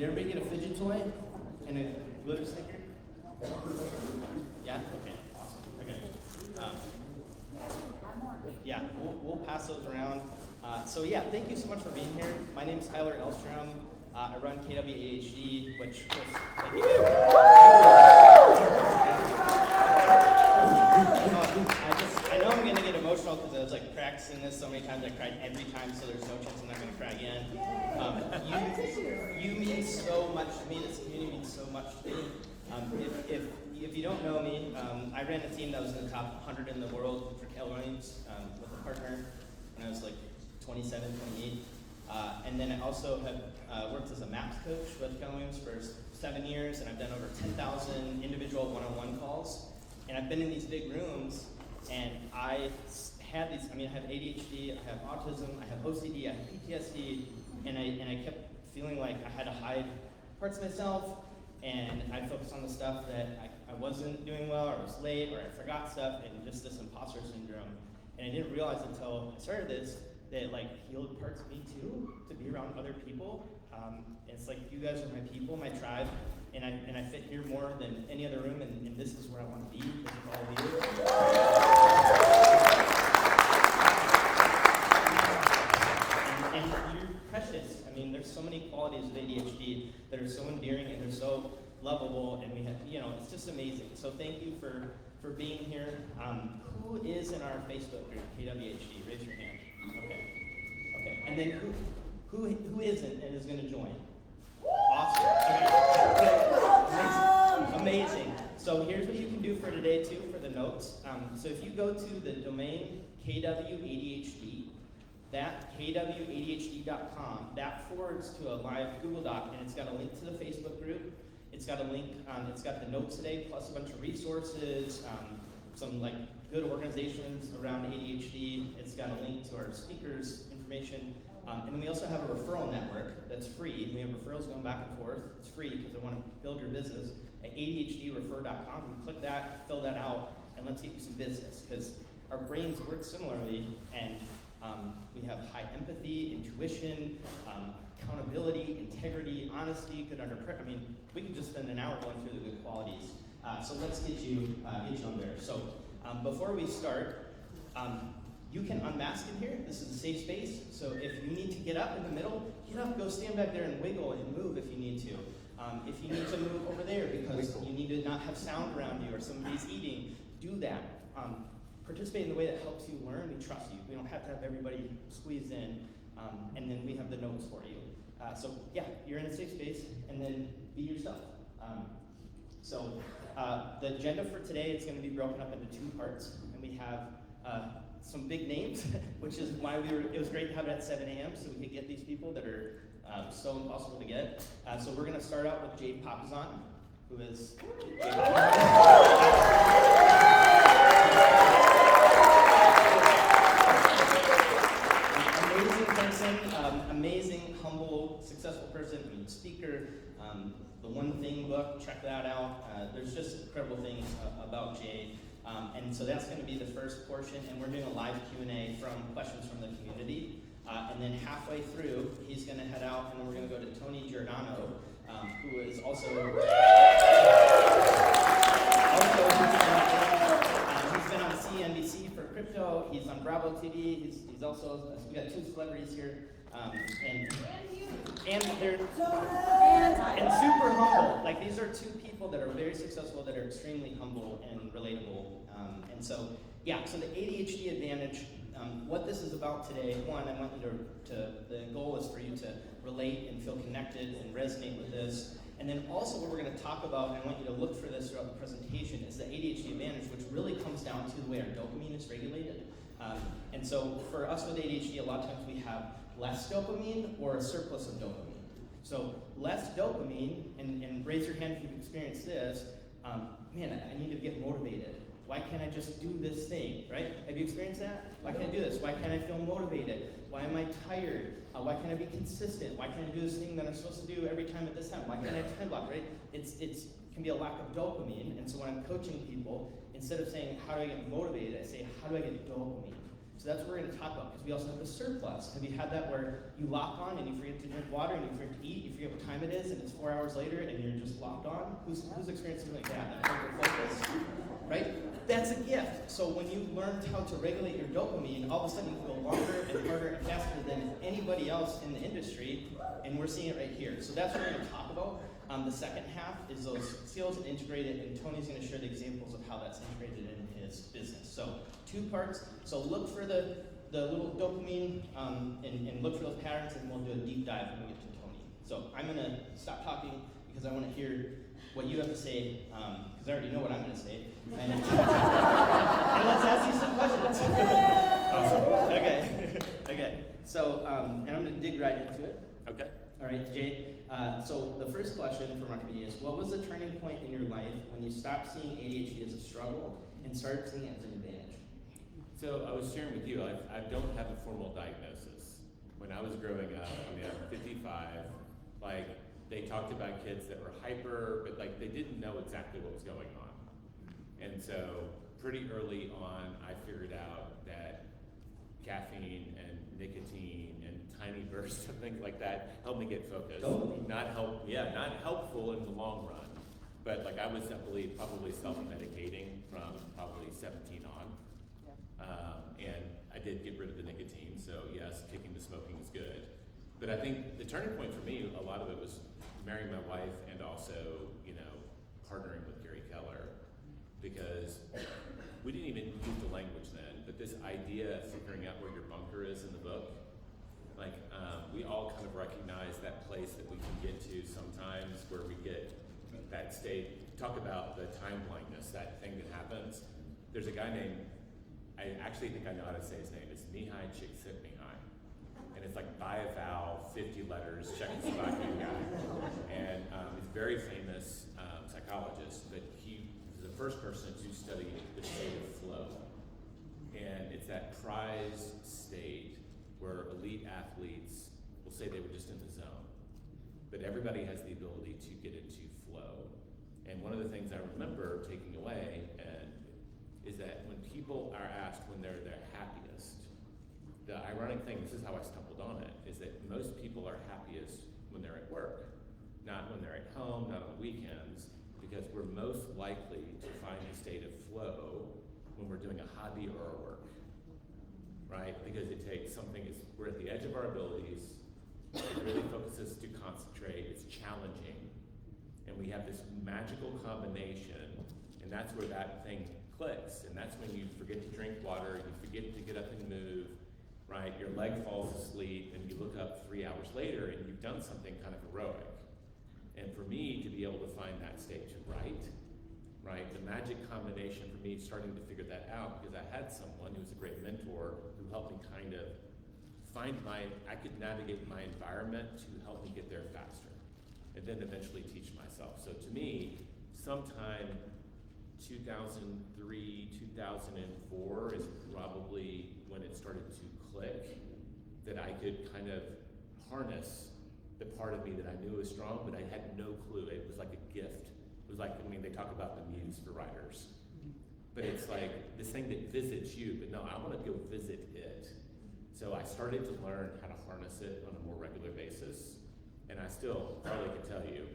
Did everybody get a fidget toy and a glitter sticker? Yeah? Okay, awesome. Okay. Yeah, we'll pass those around. So yeah, thank you so much for being here. My name is Tyler Elstrom. I run KW-ADHD, which was, thank you. I know I'm gonna get emotional because I was like practicing this so many times. I cried every time, so there's no chance I'm not gonna cry again. You mean so much to me. This community means so much to me. If you don't know me, I ran a team that was in the top 100 in the world for Keller Williams with a partner when I was like 27, 28. And then I also have worked as a MAPS coach with Keller Williams for 7 years, and I've done over 10,000 individual one-on-one calls. And I've been in these big rooms, and I have ADHD, I have autism, I have OCD, I have PTSD, and I kept feeling like I had to hide parts of myself, and I'd focus on the stuff that I wasn't doing well, or was late, or I forgot stuff, and just this imposter syndrome. And I didn't realize until I started this that like healed parts of me too, to be around other people. It's like you guys are my people, my tribe, and I fit here more than any other room, and this is where I want to be with all of you. And you're precious. I mean, there's so many qualities of ADHD that are so endearing and they're so lovable, and we have, it's just amazing. So thank you for being here. Who is in our Facebook group, KW-ADHD? Raise your hand. Okay. And then who isn't and is going to join? Awesome. Okay. Amazing. So here's what you can do for today too, for the notes. So if you go to the domain KW-ADHD, that KW-ADHD.com, that forwards to a live Google Doc, and it's got a link to the Facebook group. It's got a link, it's got the notes today, plus a bunch of resources, some like good organizations around ADHD. It's got a link to our speakers' information. And then we also have a referral network that's free. We have referrals going back and forth. It's free because I want to build your business at ADHDrefer.com. You click that, fill that out, and let's get you some business, because our brains work similarly, and we have high empathy, intuition, accountability, integrity, honesty, good under pressure. I mean, we could just spend an hour going through the good qualities. So let's get you on there. So before we start, you can unmask in here. This is a safe space. So if you need to get up in the middle, get up, go stand back there and wiggle and move if you need to. If you need to move over there because you need to not have sound around you or somebody's eating, do that. Participate in the way that helps you learn. We trust you. We don't have to have everybody squeezed in. And then we have the notes for you. So yeah, you're in a safe space, and then be yourself. The agenda for today is going to be broken up into 2 parts, and we have some big names, which is why it was great to have it at 7 a.m. so we could get these people that are so impossible to get. So we're going to start out with Jade Papasan, who is amazing person, amazing, humble, successful person, speaker. The One Thing book, check that out. There's just incredible things about Jade. And so that's going to be the first portion, and we're doing a live Q&A from questions from the community. And then halfway through, he's going to head out, and then we're going to go to Tony Giordano, who is also he's been on CNBC for crypto. He's on Bravo TV. He's also, we got 2 celebrities here, and they're and super humble. Like, these are 2 people that are very successful, that are extremely humble and relatable. And so the ADHD advantage. What this is about today, one, I want you the goal is for you to relate and feel connected and resonate with this. And then also what we're going to talk about, and I want you to look for this throughout the presentation, is the ADHD advantage, which really comes down to the way our dopamine is regulated. And so for us with ADHD, a lot of times we have less dopamine or a surplus of dopamine. So less dopamine, and raise your hand if you've experienced this, man, I need to get motivated. Why can't I just do this thing, right? Have you experienced that? Why can't I do this? Why can't I feel motivated? Why am I tired? Why can't I be consistent? Why can't I do this thing that I'm supposed to do every time at this time? Why can't I time block, right? It can be a lack of dopamine, and so when I'm coaching people, instead of saying, how do I get motivated, I say, how do I get dopamine? So that's what we're going to talk about, because we also have the surplus. Have you had that where you lock on and you forget to drink water and you forget to eat, you forget what time it is, and it's 4 hours later and you're just locked on? Who's experienced something like that? That hyper-focus, right? That's a gift. So when you learned how to regulate your dopamine, all of a sudden you can go longer and harder and faster than anybody else in the industry, and we're seeing it right here. So that's what we're going to talk about. The second half is those skills integrated, and Tony's going to share the examples of how that's integrated in his business. So 2 parts. So look for the little dopamine and look for those patterns, and we'll do a deep dive when we get to Tony. So I'm going to stop talking because I want to hear what you have to say, because I already know what I'm going to say. And, and let's ask you some questions. Awesome. Okay. So, and I'm going to dig right into it. Okay. All right, Jay. So the first question from our committee is, what was the turning point in your life when you stopped seeing ADHD as a struggle and started seeing it as an advantage? So I was sharing with you, I don't have a formal diagnosis. When I was growing up, I mean, I'm 55, like, they talked about kids that were hyper, but like they didn't know exactly what was going on. And so pretty early on, I figured out that caffeine and nicotine and tiny bursts of things like that helped me get focused. Totally. Not helpful in the long run. But like I was probably self-medicating from probably 17 on. And I did get rid of the nicotine, so yes, kicking the smoking is good. But I think the turning point for me, a lot of it was marrying my wife and also, partnering with Gary Keller, because we didn't even use the language then, but this idea of figuring out where your bunker is in the book, like we all kind of recognize that place that we can get to sometimes where we get that state. Talk about the time blindness, that thing that happens. There's a guy named, I actually think I know how to say his name, it's Mihai Csikszentmihalyi. And it's like by a vowel, 50 letters, Czechoslovakian guy. And he's a very famous psychologist, but he was the first person to study the state of flow. And it's that prized state where elite athletes will say they were just in the zone. But everybody has the ability to get into flow. And one of the things I remember taking away is that when people are asked when they're their happiest, the ironic thing, this is how I stumbled on it, is that most people are happiest when they're at work, not when they're at home, not on the weekends, because we're most likely to find a state of flow when we're doing a hobby or a work, right? Because it takes something, we're at the edge of our abilities, it really focuses to concentrate, it's challenging, and we have this magical combination, and that's where that thing clicks, and that's when you forget to drink water, you forget to get up and move, right? Your leg falls asleep, and you look up 3 hours later, and you've done something kind of heroic. And for me to be able to find that state to write, right? The magic combination for me starting to figure that out, because I had someone who was a great mentor who helped me kind of I could navigate my environment to help me get there faster, and then eventually teach myself. So to me, sometime 2003, 2004 is probably when it started to click, that I could kind of harness the part of me that I knew was strong, but I had no clue. It was like a gift. It was like, they talk about the muse for writers. But it's like this thing that visits you, but no, I want to go visit it. So I started to learn how to harness it on a more regular basis. And I still probably can tell you,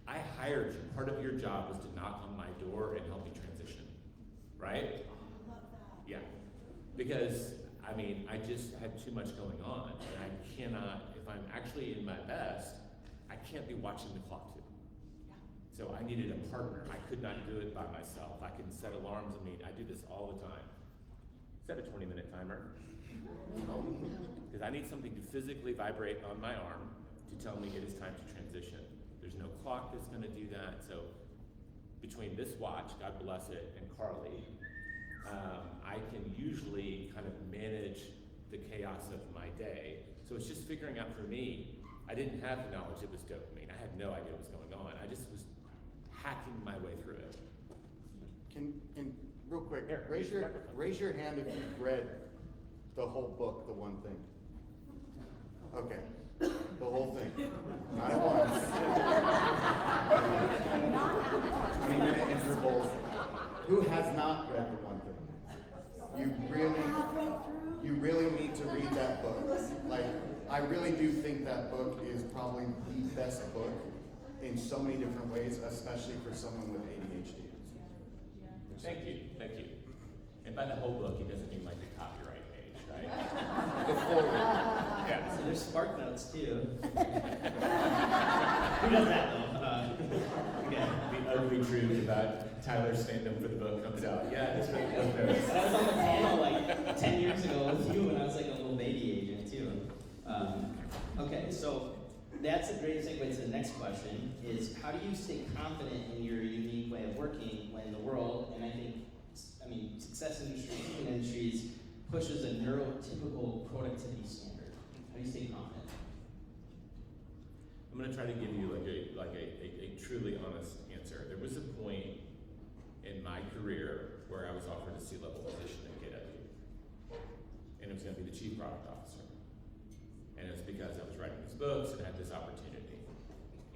I hired you. Part of your job was to knock on my door and help me transition, right? I love that. Yeah, because I just had too much going on, and I cannot, if I'm actually in my best, I can't be watching the clock too. Yeah. So I needed a partner. I could not do it by myself. I can set alarms. I do this all the time. Set a 20-minute timer. Because I need something to physically vibrate on my arm to tell me it is time to transition. There's no clock that's going to do that. So between this watch, God bless it, and Carly, I can usually kind of manage the chaos of my day. So it's just figuring out for me, I didn't have the knowledge it was dopamine. I had no idea what was going on. I just was hacking my way through it. Can real quick, raise your hand if you've read the whole book, The One Thing. Okay, the whole thing, not at once. 20-minute intervals. Who has not read The One Thing? you really need to read that book. Like, I really do think that book is probably the best book in so many different ways, especially for someone with ADHD. Thank you, thank you. And by the whole book, he doesn't mean like the copyright page, right? The forward. Yeah. So there's spark notes too. Who does that though? Okay. The ugly truth about Tyler's stand-up for the book comes out. Yeah, that's really book notes. And I was on the panel like 10 years ago with you when I was like a little baby agent too. Okay, so that's a great segue to the next question is how do you stay confident in your unique way of working when the world, and I mean, success industries, human industries, pushes a neurotypical productivity standard? How do you stay confident? I'm going to try to give you a truly honest answer. There was a point in my career where I was offered a C-level position at KW, and it was going to be the chief product officer. And it was because I was writing these books and I had this opportunity.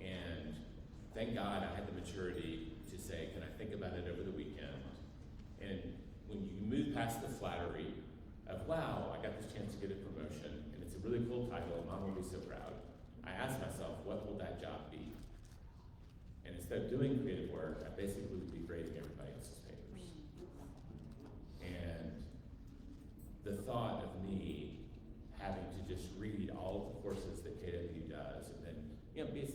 And thank God I had the maturity to say, can I think about it over the weekend? And when you move past the flattery of, wow, I got this chance to get a promotion, and it's a really cool title, and Mom will be so proud, I asked myself, what will that job be? And instead of doing creative work, I basically would be grading everybody else's papers. And the thought of me having to just read all of the courses that KW does, and then,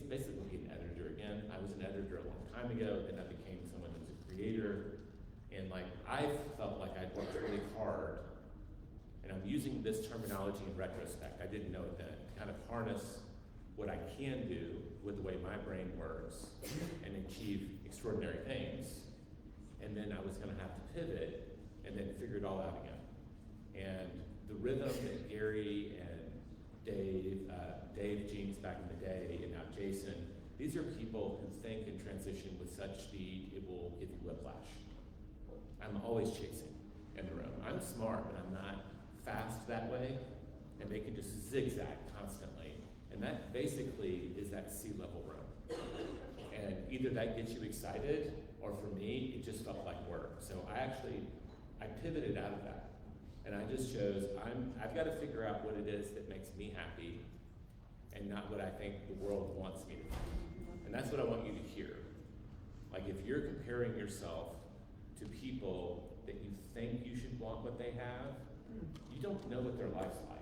basically be an editor again. I was an editor a long time ago, then I became someone who was a creator, and I felt like I'd worked really hard, and I'm using this terminology in retrospect, I didn't know it then, to kind of harness what I can do with the way my brain works and achieve extraordinary things. And then I was gonna have to pivot and then figure it all out again. And the rhythm that Gary and Dave Jeans back in the day, and now Jason, these are people who think and transition with such speed it will give you whiplash. I'm always chasing in the room. I'm smart, but I'm not fast that way, and they can just zigzag constantly. And that basically is that C-level room. And either that gets you excited, or for me, it just felt like work. So I pivoted out of that. And I just chose, I've got to figure out what it is that makes me happy and not what I think the world wants me to do. And that's what I want you to hear. Like if you're comparing yourself to people that you think you should want what they have, you don't know what their life's like.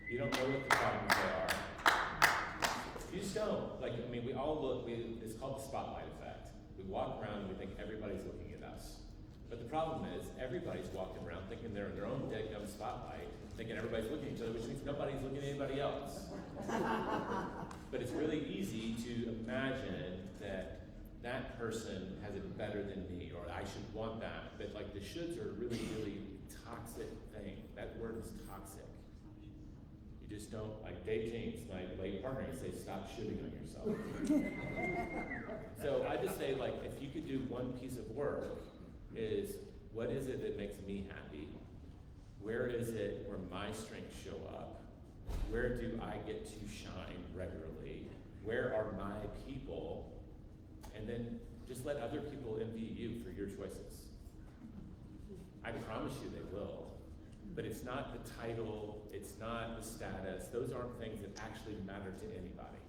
You don't know what the problems they are. You just don't. We all look, it's called the spotlight effect. We walk around and we think everybody's looking at us. But the problem is, everybody's walking around thinking they're in their own dead-gum spotlight, thinking everybody's looking at each other, which means nobody's looking at anybody else. But it's really easy to imagine that that person has it better than me, or I should want that. But the shoulds are a really, really toxic thing. That word is toxic. You just don't, like Dave James, my late partner, he says, stop shooting on yourself. So I just say, if you could do one piece of work, is what is it that makes me happy? Where is it where my strengths show up? Where do I get to shine regularly? Where are my people? And then just let other people envy you for your choices. I promise you they will. But it's not the title, it's not the status. Those aren't things that actually matter to anybody.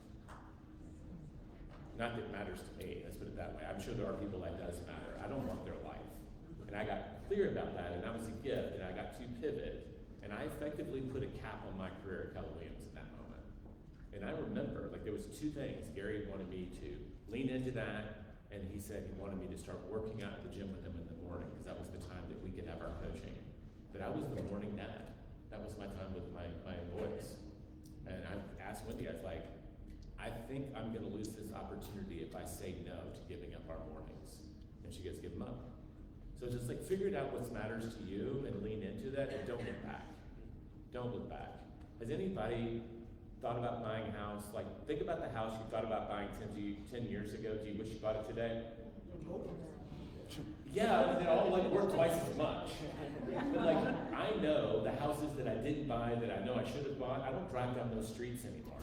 Not that it matters to me, let's put it that way. I'm sure there are people that does matter. I don't want their life. And I got clear about that, and that was a gift, and I got to pivot. And I effectively put a cap on my career at Keller Williams in that moment. And I remember, there was two things. Gary wanted me to lean into that, and he said he wanted me to start working out at the gym with him in the morning, because that was the time that we could have our coaching. But I was the morning dad. That was my time with my boys. And I asked Wendy, I was like, I think I'm gonna lose this opportunity if I say no to giving up our mornings. And she goes, give them up. So just figure it out what matters to you and lean into that and don't look back. Don't look back. Has anybody thought about buying a house? Think about the house you thought about buying 10 years ago. Do you wish you bought it today? Yeah, they all work twice as much. But I know the houses that I didn't buy that I know I should have bought, I don't drive down those streets anymore.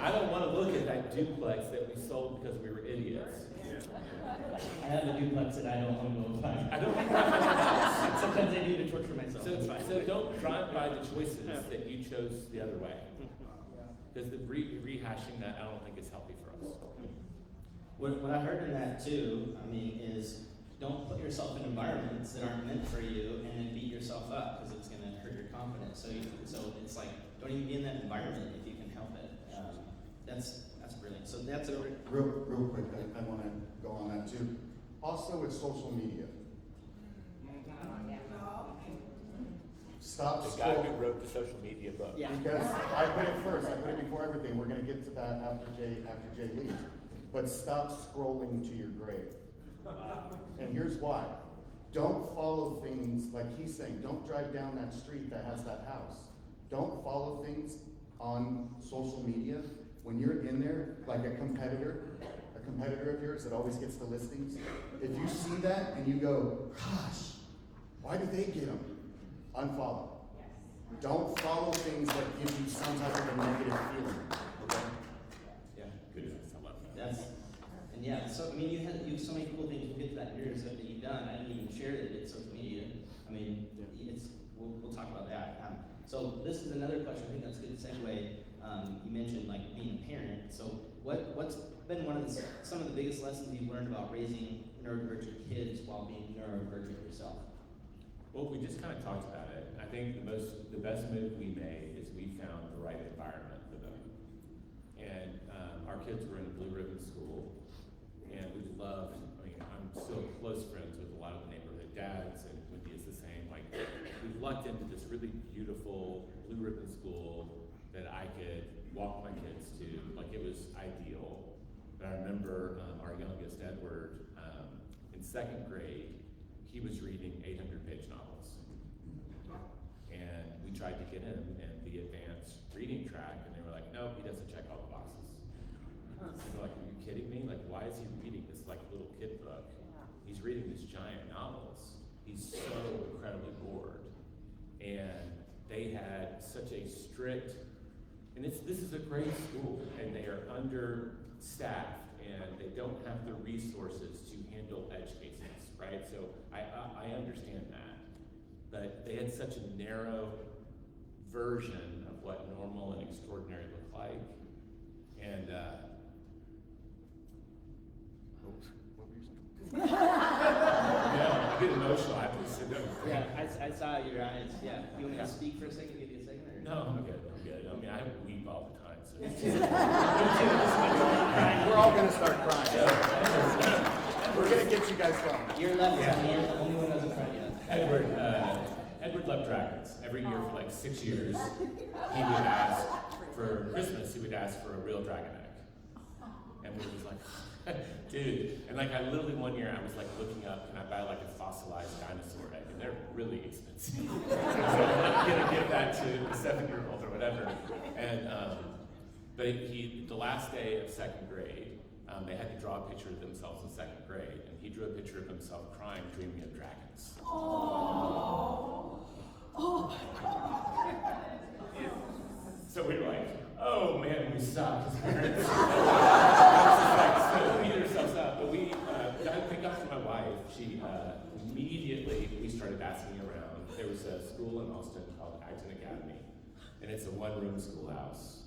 I don't want to look at that duplex that we sold because we were idiots. I have a duplex that I don't want to go by. I don't think that's Sometimes I need to torture myself. so, It's fine. so don't drive by the choices that you chose the other way. Because the rehashing that, I don't think is healthy for us. What I heard in that too, I mean, is don't put yourself in environments that aren't meant for you and then beat yourself up because it's going to hurt your confidence. So it's like, don't even be in that environment if you can help it. That's brilliant. So that's a Real quick, I want to go on that too. Also with social media. Stop The guy who scrolling. wrote the social media book. Yeah. Because I put it first, I put it before everything, we're gonna get to that after Jay leaves. But stop scrolling to your grave. And here's why. Don't follow things, like he's saying, don't drive down that street that has that house. Don't follow things on social media. When you're in there, like a competitor of yours that always gets the listings, if you see that and you go, gosh, why did they get them? Unfollow. Don't follow things that give you some type of a negative feeling. Okay? Yeah, good. I love that. So I mean, you have so many cool things. We'll get to that in yours that you've done. I didn't even share that it's social media. I mean, we'll talk about that. So this is another question. I think that's a good segue. You mentioned like being a parent. So what's been some of the biggest lessons you've learned about raising neurodivergent kids while being neurodivergent yourself? Well, we just kind of talked about it. I think the best move we made is we found the right environment for them. And our kids were in a blue ribbon school, and we loved. I mean, I'm still close friends with a lot of the neighborhood dads, and Wendy is the same. Like, we lucked into this really beautiful blue ribbon school that I could walk my kids to. Like, it was ideal. But I remember our youngest, Edward, in second grade, he was reading 800-page novels. And we tried to get him in the advanced reading track, and they were like, no, he doesn't check all the boxes. And we're like, are you kidding me? Like, why is he reading this like little kid book? He's reading these giant novels. He's so incredibly bored. And they had such a strict, and this is a great school, and they are understaffed, and they don't have the resources to handle edge cases, right? So I understand that, but they had such a narrow version of what normal and extraordinary look like, and I get emotional. I have to sit down. Yeah, I saw your eyes. Yeah, you want me to speak for a second? Give you a second? Or? No, I'm good. I'm good. I mean, I weep all the time. So. We're all gonna start crying. We're gonna get you guys going. You're left hand, the only one who doesn't cry yet. Edward loved dragons. Every year for like 6 years, he would ask for Christmas. He would ask for a real dragon egg, and we was like, dude. And like, I literally one year I was like looking up, and I buy like a fossilized dinosaur egg, and they're really expensive. So I'm gonna give that to a 7-year-old or whatever. And but the last day of second grade, they had to draw a picture of themselves in second grade, and he drew a picture of himself crying, dreaming of dragons. So we were like, oh man, we suck as parents. So we beat ourselves up. But I picked up from my wife. She immediately, we started asking around. There was a school in Austin called Acton Academy, and it's a one-room schoolhouse.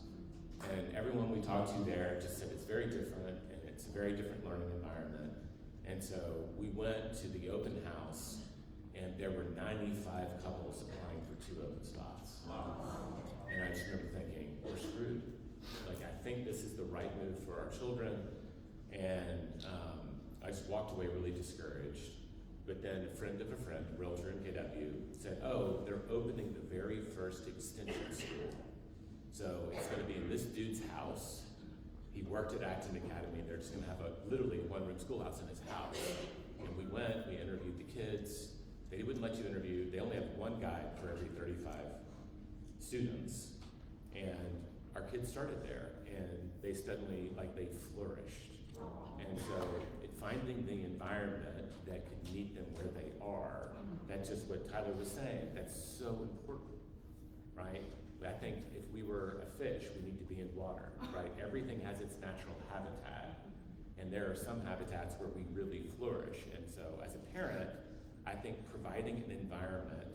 And everyone we talked to there just said it's very different, and it's a very different learning environment. And so we went to the open house, and there were 95 couples applying for 2 open spots. And I just remember thinking, we're screwed. Like, I think this is the right move for our children. And I just walked away really discouraged. But then a friend of a friend, a realtor in KW, said, oh, they're opening the very first extension school. So it's going to be in this dude's house. He worked at Acton Academy, and they're just going to have literally a one-room schoolhouse in his house. And we went, we interviewed the kids. They wouldn't let you interview. They only have one guide for every 35 students. And our kids started there, and they suddenly, they flourished. And so finding the environment that can meet them where they are, that's just what Tyler was saying. That's so important, right? I think if we were a fish, we need to be in water, right? Everything has its natural habitat. And there are some habitats where we really flourish. And so as a parent, I think providing an environment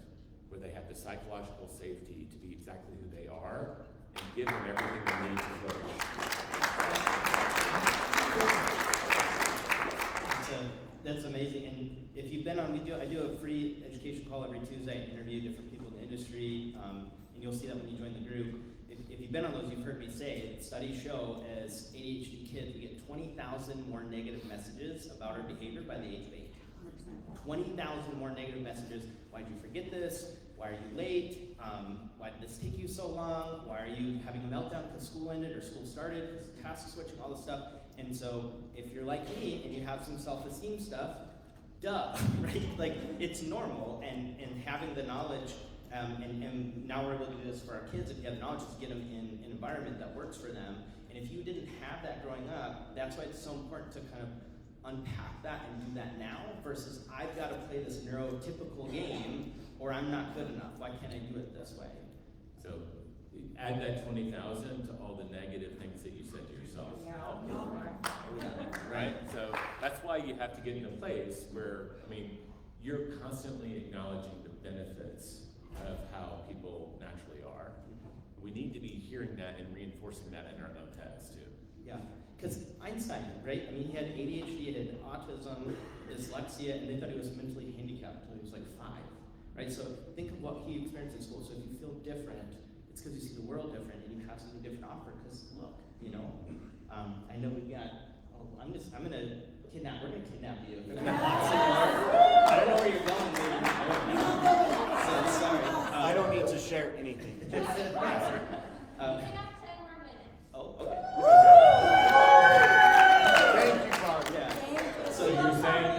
where they have the psychological safety to be exactly who they are and give them everything they need to flourish. That's amazing. And if you've been on, I do a free education call every Tuesday. I interview different people in the industry, and you'll see that when you join the group. If you've been on those, you've heard me say that studies show as ADHD kids, we get 20,000 more negative messages about our behavior by the age of 8. 20,000 more negative messages. Why did you forget this? Why are you late? Why did this take you so long? Why are you having a meltdown because school ended or school started? Because task switching, all this stuff. And so if you're like me and you have some self-esteem stuff, duh, right? Like, it's normal, and having the knowledge, and now we're able to do this for our kids. If you have the knowledge, just get them in an environment that works for them. And if you didn't have that growing up, that's why it's so important to kind of unpack that and do that now versus I've got to play this neurotypical game or I'm not good enough. Why can't I do it this way? So add that 20,000 to all the negative things that you said to yourself. Right? So that's why you have to get in a place where, I mean, you're constantly acknowledging the benefits of how people naturally are. We need to be hearing that and reinforcing that in our own heads too. Yeah, because Einstein, right? I mean, he had ADHD, he had autism, dyslexia, and they thought he was mentally handicapped until he was like 5, right? So think of what he experienced in school. So if you feel different, it's because you see the world different and you have something different to offer. Because look, you know, I know we've got. We're gonna kidnap you. We're gonna I don't know where you're going, baby. So sorry. I don't need to share anything. We got 10 more minutes. Oh, okay. Thank you, Bob. Yeah. So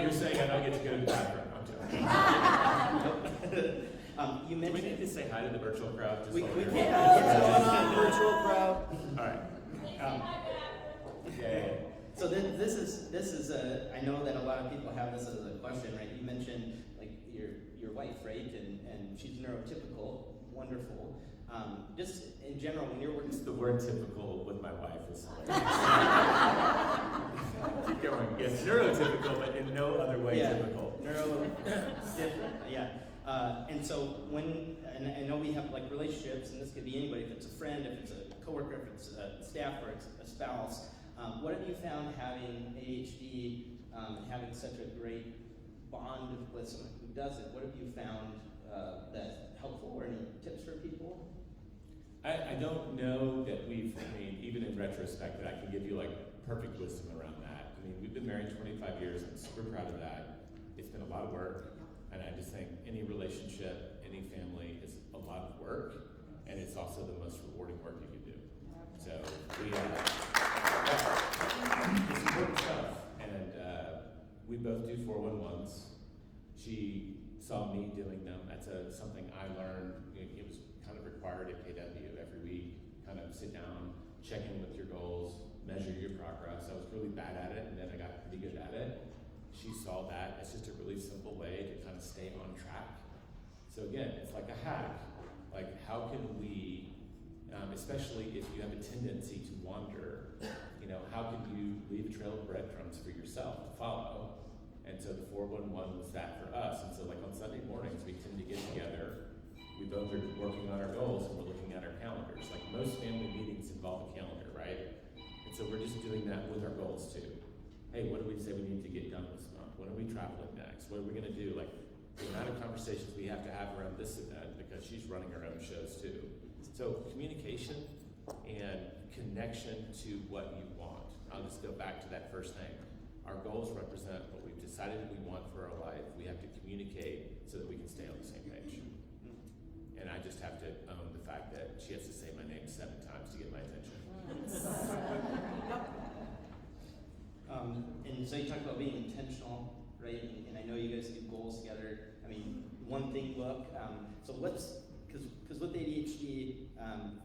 you're saying I don't get to go to the bathroom. I'm joking. You Do we mentioned need to say hi to the virtual crowd? Just we while can. we're here? What's going on, virtual crowd? All right. Please say hi back. Yeah. So this is a. I know that a lot of people have this as a question, right? You mentioned like your wife, right? And she's neurotypical, wonderful. Just in general, when you're working. Just the word typical with my wife is hilarious. Keep going. Yes, neurotypical, but in no other way typical. Neuro different, yeah. And so and I know we have like relationships, and this could be anybody, if it's a friend, if it's a coworker, if it's a staff, or it's a spouse. What have you found having ADHD and having such a great bond with someone who doesn't? What have you found that's helpful, or any tips for people? I don't know that even in retrospect, that I can give you like perfect wisdom around that. I mean, we've been married 25 years. I'm super proud of that. It's been a lot of work, and I just think any relationship, any family is a lot of work, and it's also the most rewarding work you can do. So it's important stuff, and we both do 411s. She saw me doing them. That's something I learned. It was kind of required at KW every week. Kind of sit down, check in with your goals, measure your progress. I was really bad at it, and then I got pretty good at it. She saw that. It's just a really simple way to kind of stay on track. So again, it's like a hack. Like, how can we, especially if you have a tendency to wander, how can you leave a trail of breadcrumbs for yourself to follow? And so the 411 was that for us. And so like on Sunday mornings, we tend to get together. We both are working on our goals, and we're looking at our calendars. Like most family meetings involve a calendar, right? And so we're just doing that with our goals too. Hey, what do we say we need to get done this month? When are we traveling next? What are we gonna do? Like the amount of conversations we have to have around this event, because she's running her own shows too. So communication and connection to what you want. I'll just go back to that first thing. Our goals represent what we've decided we want for our life. We have to communicate so that we can stay on the same page. And I just have to own the fact that she has to say my name 7 times to get my attention. And so you talked about being intentional, right? And I know you guys do goals together. I mean, one thing, so because with ADHD,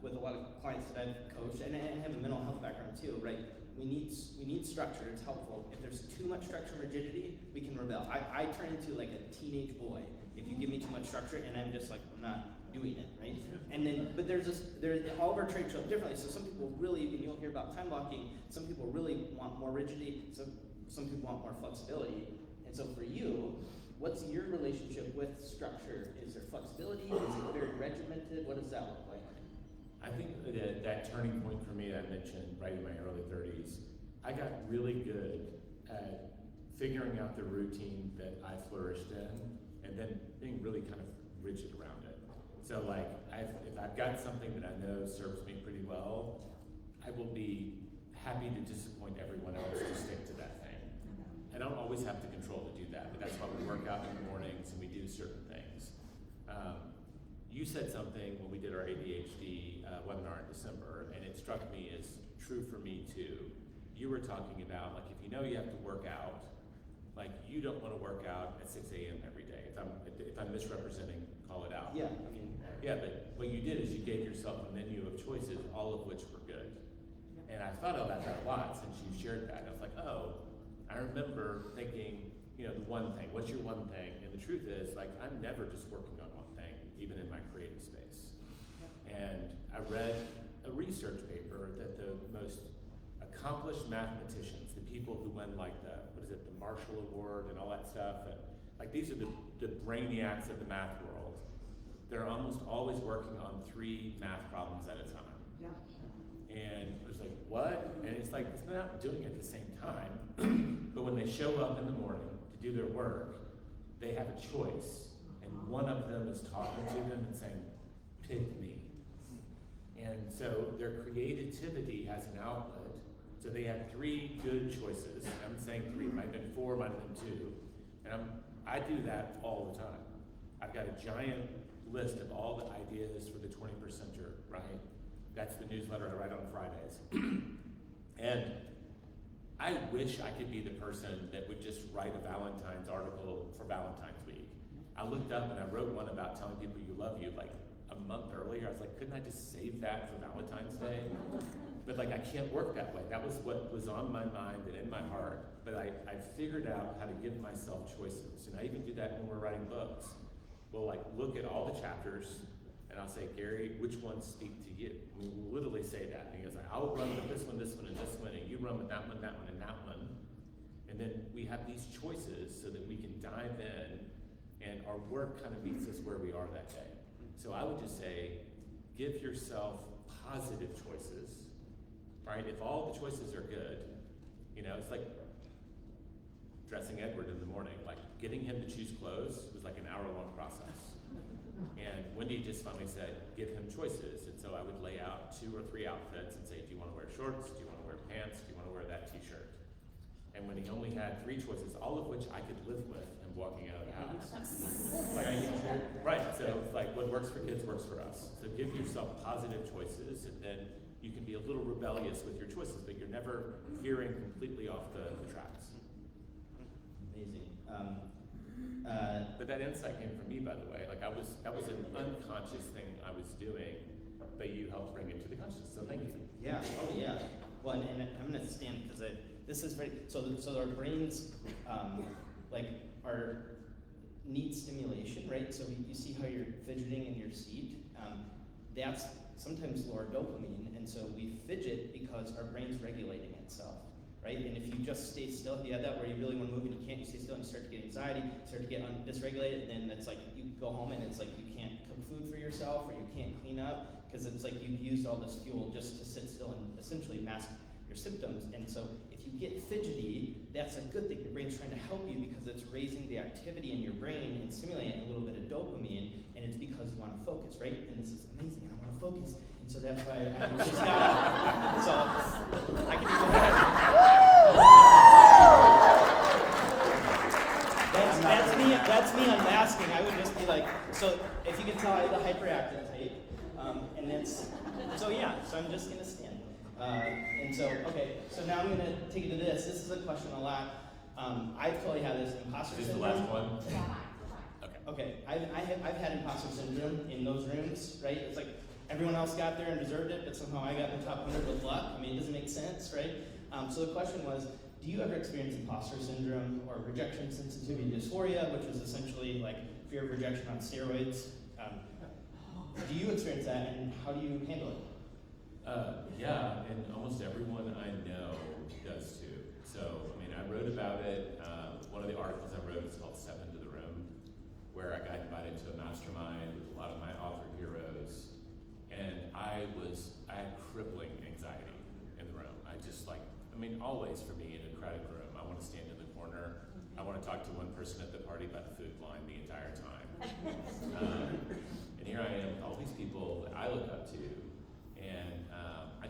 with a lot of clients that I've coached, and I have a mental health background too, right? We need structure. It's helpful. If there's too much structure and rigidity, we can can rebel. I turn into like a teenage boy if you give me too much structure, and I'm just like, I'm not doing it, right? And then, but all of our traits show up differently. So some people really, and you'll hear about time blocking, some people really want more rigidity, some people want more flexibility. And so for you, what's your relationship with structure? Is there flexibility? Is it very regimented? What does that look like? I think that turning point for me that I mentioned right in my early 30s, I got really good at figuring out the routine that I flourished in, and then being really kind of rigid around it. So like, if I've got something that I know serves me pretty well, I will be happy to disappoint everyone else to stick to that thing. I don't always have the control to do that, but that's why we work out in the mornings and we do certain things. You said something when we did our ADHD webinar in December, and it struck me as true for me too. You were talking about, like, if you know you have to work out, like, you don't want to work out at 6 a.m. every day. If I'm misrepresenting, call it out. Yeah, I mean. Yeah, but what you did is you gave yourself a menu of choices, all of which were good. And I thought about that a lot since you shared that. I was like, oh, I remember thinking, the one thing, what's your one thing? And the truth is, like, I'm never just working on one thing, even in my creative space. And I read a research paper that the most accomplished mathematicians, the people who win like the Marshall Award and all that stuff, and like these are the brainiacs of the math world. They're almost always working on 3 math problems at a time. Yeah. And it was like, what? And it's like, it's not doing it at the same time, but when they show up in the morning to do their work, they have a choice, and one of them is talking to them and saying, pick me. And so their creativity has an outlet. So they have 3 good choices. I'm saying 3, might have been 4, might have been 2. And I do that all the time. I've got a giant list of all the ideas for the 20%er, right? That's the newsletter I write on Fridays. And I wish I could be the person that would just write a Valentine's article for Valentine's Week. I looked up and I wrote one about telling people you love you like a month earlier. I was like, couldn't I just save that for Valentine's Day? But like, I can't work that way. That was what was on my mind and in my heart. But I figured out how to give myself choices. And I even do that when we're writing books. We'll like look at all the chapters and I'll say, Gary, which ones speak to you? We will literally say that. And he goes, I'll run with this one, and this one, and you run with that one, and that one. And then we have these choices so that we can dive in and our work kind of meets us where we are that day. So I would just say, give yourself positive choices. Right? If all the choices are good, it's like dressing Edward in the morning. Like getting him to choose clothes was like an hour-long process. And Wendy just finally said, give him choices. And so I would lay out 2 or 3 outfits and say, do you want to wear shorts? Do you want to wear pants? Do you want to wear that t-shirt? And when he only had 3 choices, all of which I could live with and walking out of the house. Right, so it's like what works for kids works for us. So give yourself positive choices, and then you can be a little rebellious with your choices, but you're never veering completely off the tracks. Amazing. But that insight came from me, by the way. Like that was an unconscious thing I was doing, but you helped bring it to the conscious. So thank you. Yeah. Oh yeah. Well, and I'm gonna stand because this is very so our brains need stimulation, right? So you see how you're fidgeting in your seat. That's sometimes lower dopamine, and so we fidget because our brain's regulating itself, right? And if you just stay still, if you have that where you really want to move and you can't, you stay still and you start to get anxiety, start to get dysregulated, and then it's like you go home and it's like you can't cook food for yourself or you can't clean up because it's like you've used all this fuel just to sit still and essentially mask your symptoms. And so if you get fidgety, that's a good thing. Your brain's trying to help you because it's raising the activity in your brain and stimulating a little bit of dopamine, and it's because you want to focus, right? And this is amazing, I want to focus. And so that's why I just got up. So I can do that. That's me unmasking. I would just be like, so if you can tell I have the hyperactive tape, and it's, so yeah, so I'm just gonna stand. And so, okay, so now I'm gonna take you to this. This is a question a lot. I totally have this imposter syndrome. This is the last one? Okay, I've had imposter syndrome in those rooms, right? It's like everyone else got there and deserved it, but somehow I got in the top 100 with luck. I mean, it doesn't make sense, right? So the question was, do do you ever experience imposter syndrome or rejection sensitivity dysphoria, which is essentially like fear of rejection on steroids? Do you experience that, and how do you handle it? Yeah, and almost everyone I know does too. So, I mean, I wrote about it. One of the articles I wrote is called Step Into the Room, where I got invited to a mastermind with a lot of my author heroes. And I had crippling anxiety in the room. Always for me in a crowded room, I want to stand in the corner. I want to talk to one person at the party about the food line the entire time. And here I am with all these people that I look up to, and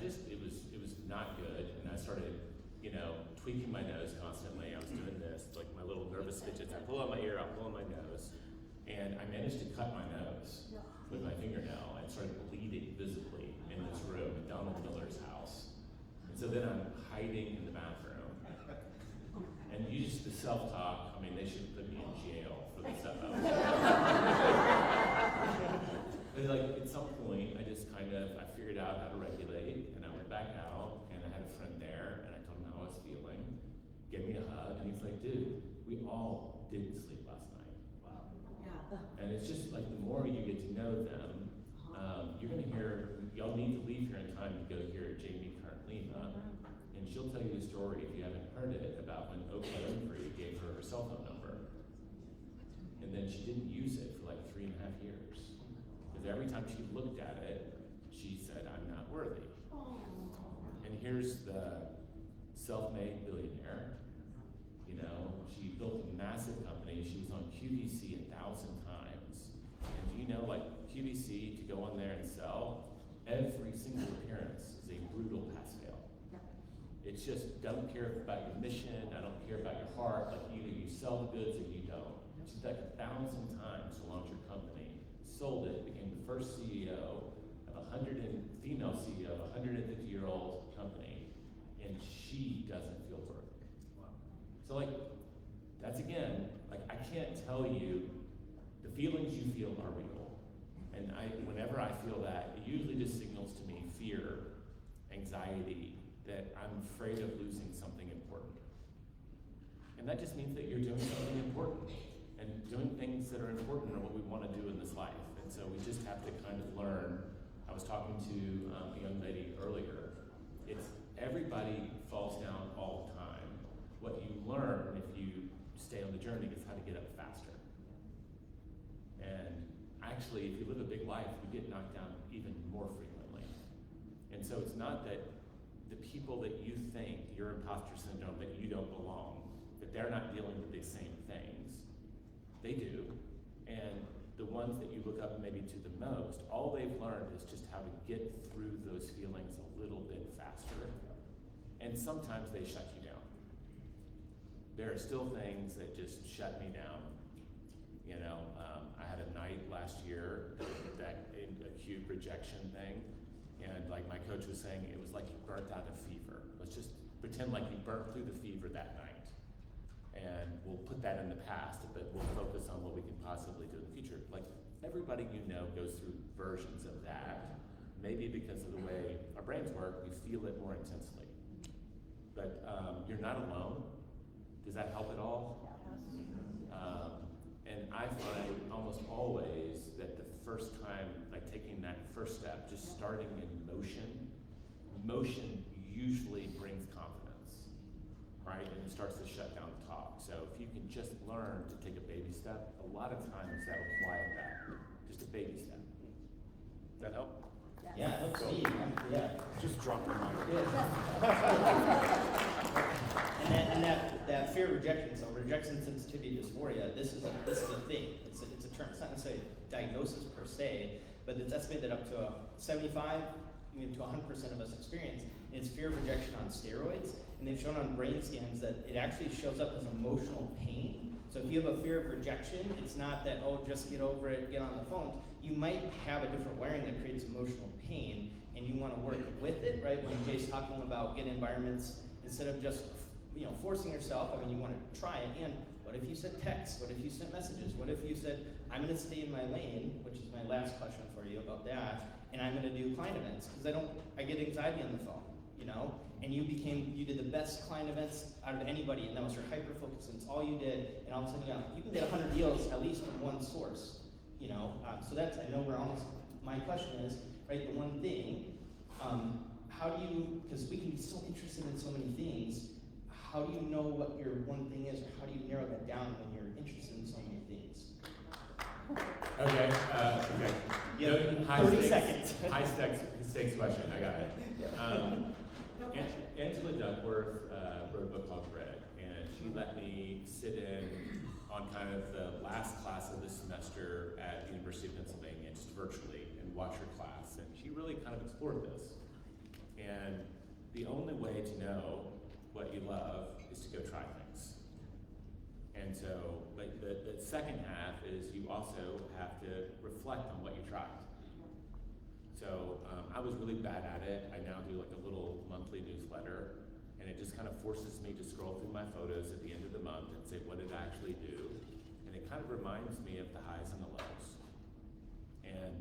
it was not good. And I started, tweaking my nose constantly. I was doing this, like my little nervous fidgets. I pull out my ear, I pull on my nose, and I managed to cut my nose with my fingernail and started bleeding visibly in this room at Donald Miller's house. And so then I'm hiding in the bathroom. And you just, the self-talk, they should put me in jail for the stuff I was doing. But at some point, I figured out how to regulate, and I went back out, and I had a friend there, and I told him how I was feeling, gave me a hug, and he's like, dude, we all didn't sleep last night. Wow. Yeah. And it's just the more you get to know them, you're gonna hear, y'all need to leave here in time to go hear Jamie Lima, and she'll tell you the story, if you haven't heard it, about when Oprah Winfrey gave her cell phone number. And then she didn't use it for 3.5 years. Because every time she looked at it, she said, I'm not worthy. And here's the self-made billionaire. She built a massive company. She was on QVC 1,000 times. And QVC, to go on there and sell, every single appearance is a brutal pass-fail. It's just, don't care about your mission, I don't care about your heart, either you sell the goods or you don't. She's 1,000 times to launch her company, sold it, became the first CEO of female CEO of a 150-year-old company, and she doesn't feel worthy. So that's again, I can't tell you, the feelings you feel are real. And whenever I feel that, it usually just signals to me fear, anxiety, that I'm afraid of losing something important. And that just means that you're doing something important. And doing things that are important are what we want to do in this life. And so we just have to kind of learn. I was talking to a young lady earlier. It's everybody falls down all the time. What you learn if you stay on the journey is how to get up faster. And actually, if you live a big life, you get knocked down even more frequently. And so it's not that the people that you think, your imposter syndrome, that you don't belong, that they're not dealing with the same things. They do. And the ones that you look up maybe to the most, all they've learned is just how to get through those feelings a little bit faster. And sometimes they shut you down. There are still things that just shut me down. I had a night last year, that acute rejection thing, and my coach was saying, it was like you burnt out a fever. Let's just pretend like you burnt through the fever that night. And we'll put that in the past, but we'll focus on what we can possibly do in the future. Everybody goes through versions of that. Maybe because of the way our brains work, we feel it more intensely. But you're not alone. Does that help at all? And I find almost always that the first time, taking that first step, just starting in motion usually brings confidence, right? And it starts to shut down talk. So if you can just learn to take a baby step, a lot of times that'll quiet that. Just a baby step. Does that help? Yeah, it helps me. Yeah. Just drop your mic. And that fear of rejection, so rejection sensitivity dysphoria, this is a thing. It's a term. It's not necessarily a diagnosis per se, but it's estimated up to 75, even to 100% of us experience. And it's fear of rejection on steroids, and they've shown on brain scans that it actually shows up as emotional pain. So if you have a fear of rejection, it's not that, just get over it, get on the phone. You might have a different wiring that creates emotional pain, and you want to work with it, right? When Jay's talking about get environments, instead of just forcing yourself, you want to try it. And what if you sent texts? What if you sent messages? What if you said, I'm going to stay in my lane, which is my last question for you about that, and I'm going to do client events, because I get anxiety on the phone, and you did the best client events out of anybody, and that was your hyper focus, and it's all you did, and all of a sudden you can get 100 deals at least from one source, you know. So that's, I know we're almost, my question is, right, the one thing, how do you, because we can be so interested in so many things, how do you know what your one thing is, or how do you narrow that down when you're interested in so many things? Okay, okay. Yeah, High 30 stakes, seconds. high stakes question, I got it. Angela Duckworth wrote a book called Bread, and she let me sit in on kind of the last class of the semester at the University of Pennsylvania, just virtually, and watch her class, and she really kind of explored this. And the only way to know what you love is to go try things. And so, but the second half is you also have to reflect on what you tried. So I was really bad at it. I now do like a little monthly newsletter, and it just kind of forces me to scroll through my photos at the end of the month and say, what did I actually do? And it kind of reminds me of the highs and the lows. And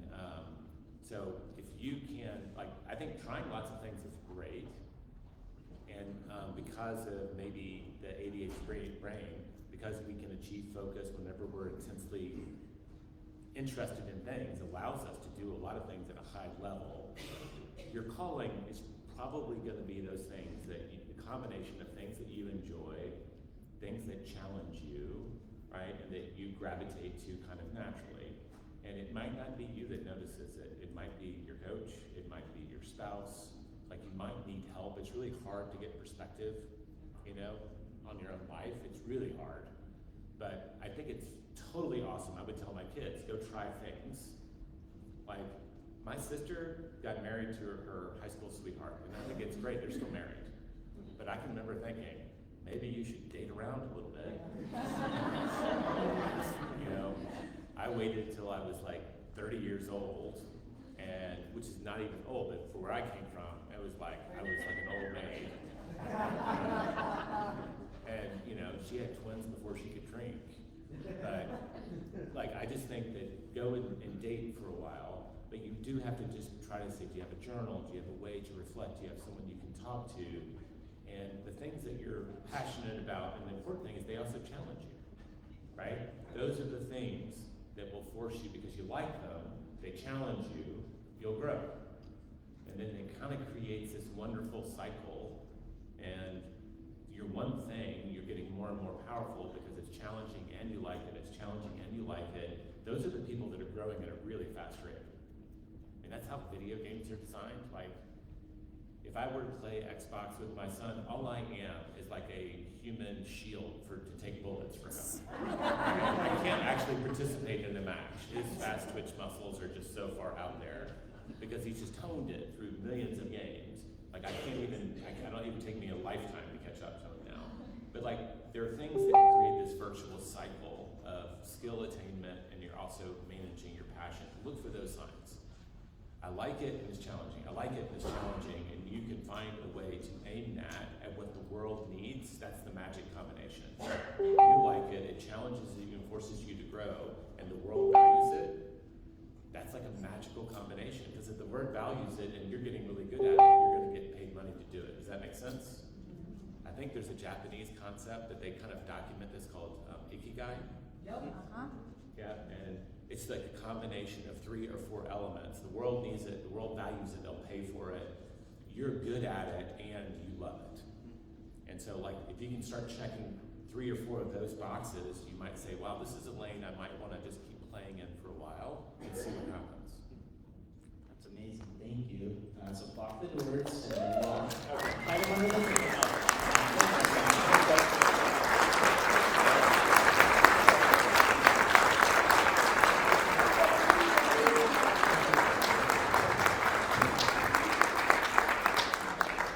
so if you can, like, I think trying lots of things is great. And because of maybe the ADHD brain, because we can achieve focus whenever we're intensely interested in things, allows us to do a lot of things at a high level. Your calling is probably going to be those things that the combination of things that you enjoy, things that challenge you, right, and that you gravitate to kind of naturally. And it might not be you that notices it. It might be your coach. It might be your spouse. Like, you might need help. It's really hard to get perspective, you know, on your own life. It's really hard. But I think it's totally awesome. I would tell my kids, go try things. Like, my sister got married to her high school sweetheart, and I think it's great they're still married. But I can remember thinking, maybe you should date around a little bit. You know, I waited until I was like 30 years old, and which is not even old, but for where I came from, it was like I was like an old maid. And you know, she had twins before she could drink. But like, I just think that go and date for a while, but you do have to just try to say, do you have a journal? Do you have a way to reflect? Do you have someone you can talk to? And the things that you're passionate about, and the important thing is they also challenge you, right? Those are the things that will force you, because you like them, they challenge you, you'll grow. And then it kind of creates this wonderful cycle, and your one thing, you're getting more and more powerful because it's challenging and you like it, it's challenging and you like it. Those are the people that are growing at a really fast rate. And that's how video games are designed. Like, if I were to play Xbox with my son, all I am is like a human shield to take bullets for him. I can't actually participate in a match. His fast twitch muscles are just so far out there because he's just honed it through millions of games. Like, I don't even take me a lifetime to catch up to him now. But like, there are things that create this virtuous cycle of skill attainment, and you're also managing your passion. Look for those signs. I like it and it's challenging. I like it and it's challenging, and you can find a way to aim that at what the world needs. That's the magic combination. You like it, it challenges you and forces you to grow, and the world values it. That's like a magical combination, because if the word values it and you're getting really good at it, you're going to get paid money to do it. Does that make sense? I think there's a Japanese concept that they kind of document this called ikigai. Yep. Yeah, and it's like a combination of 3 or 4 elements. The world needs it, the world values it, they'll pay for it. You're good at it and you love it. And so, like, if you can start checking 3 or 4 of those boxes, you might say, wow, this is a lane I might want to just keep playing in for a while and see what happens. That's amazing. Thank you. So block the doors and hide them under the table.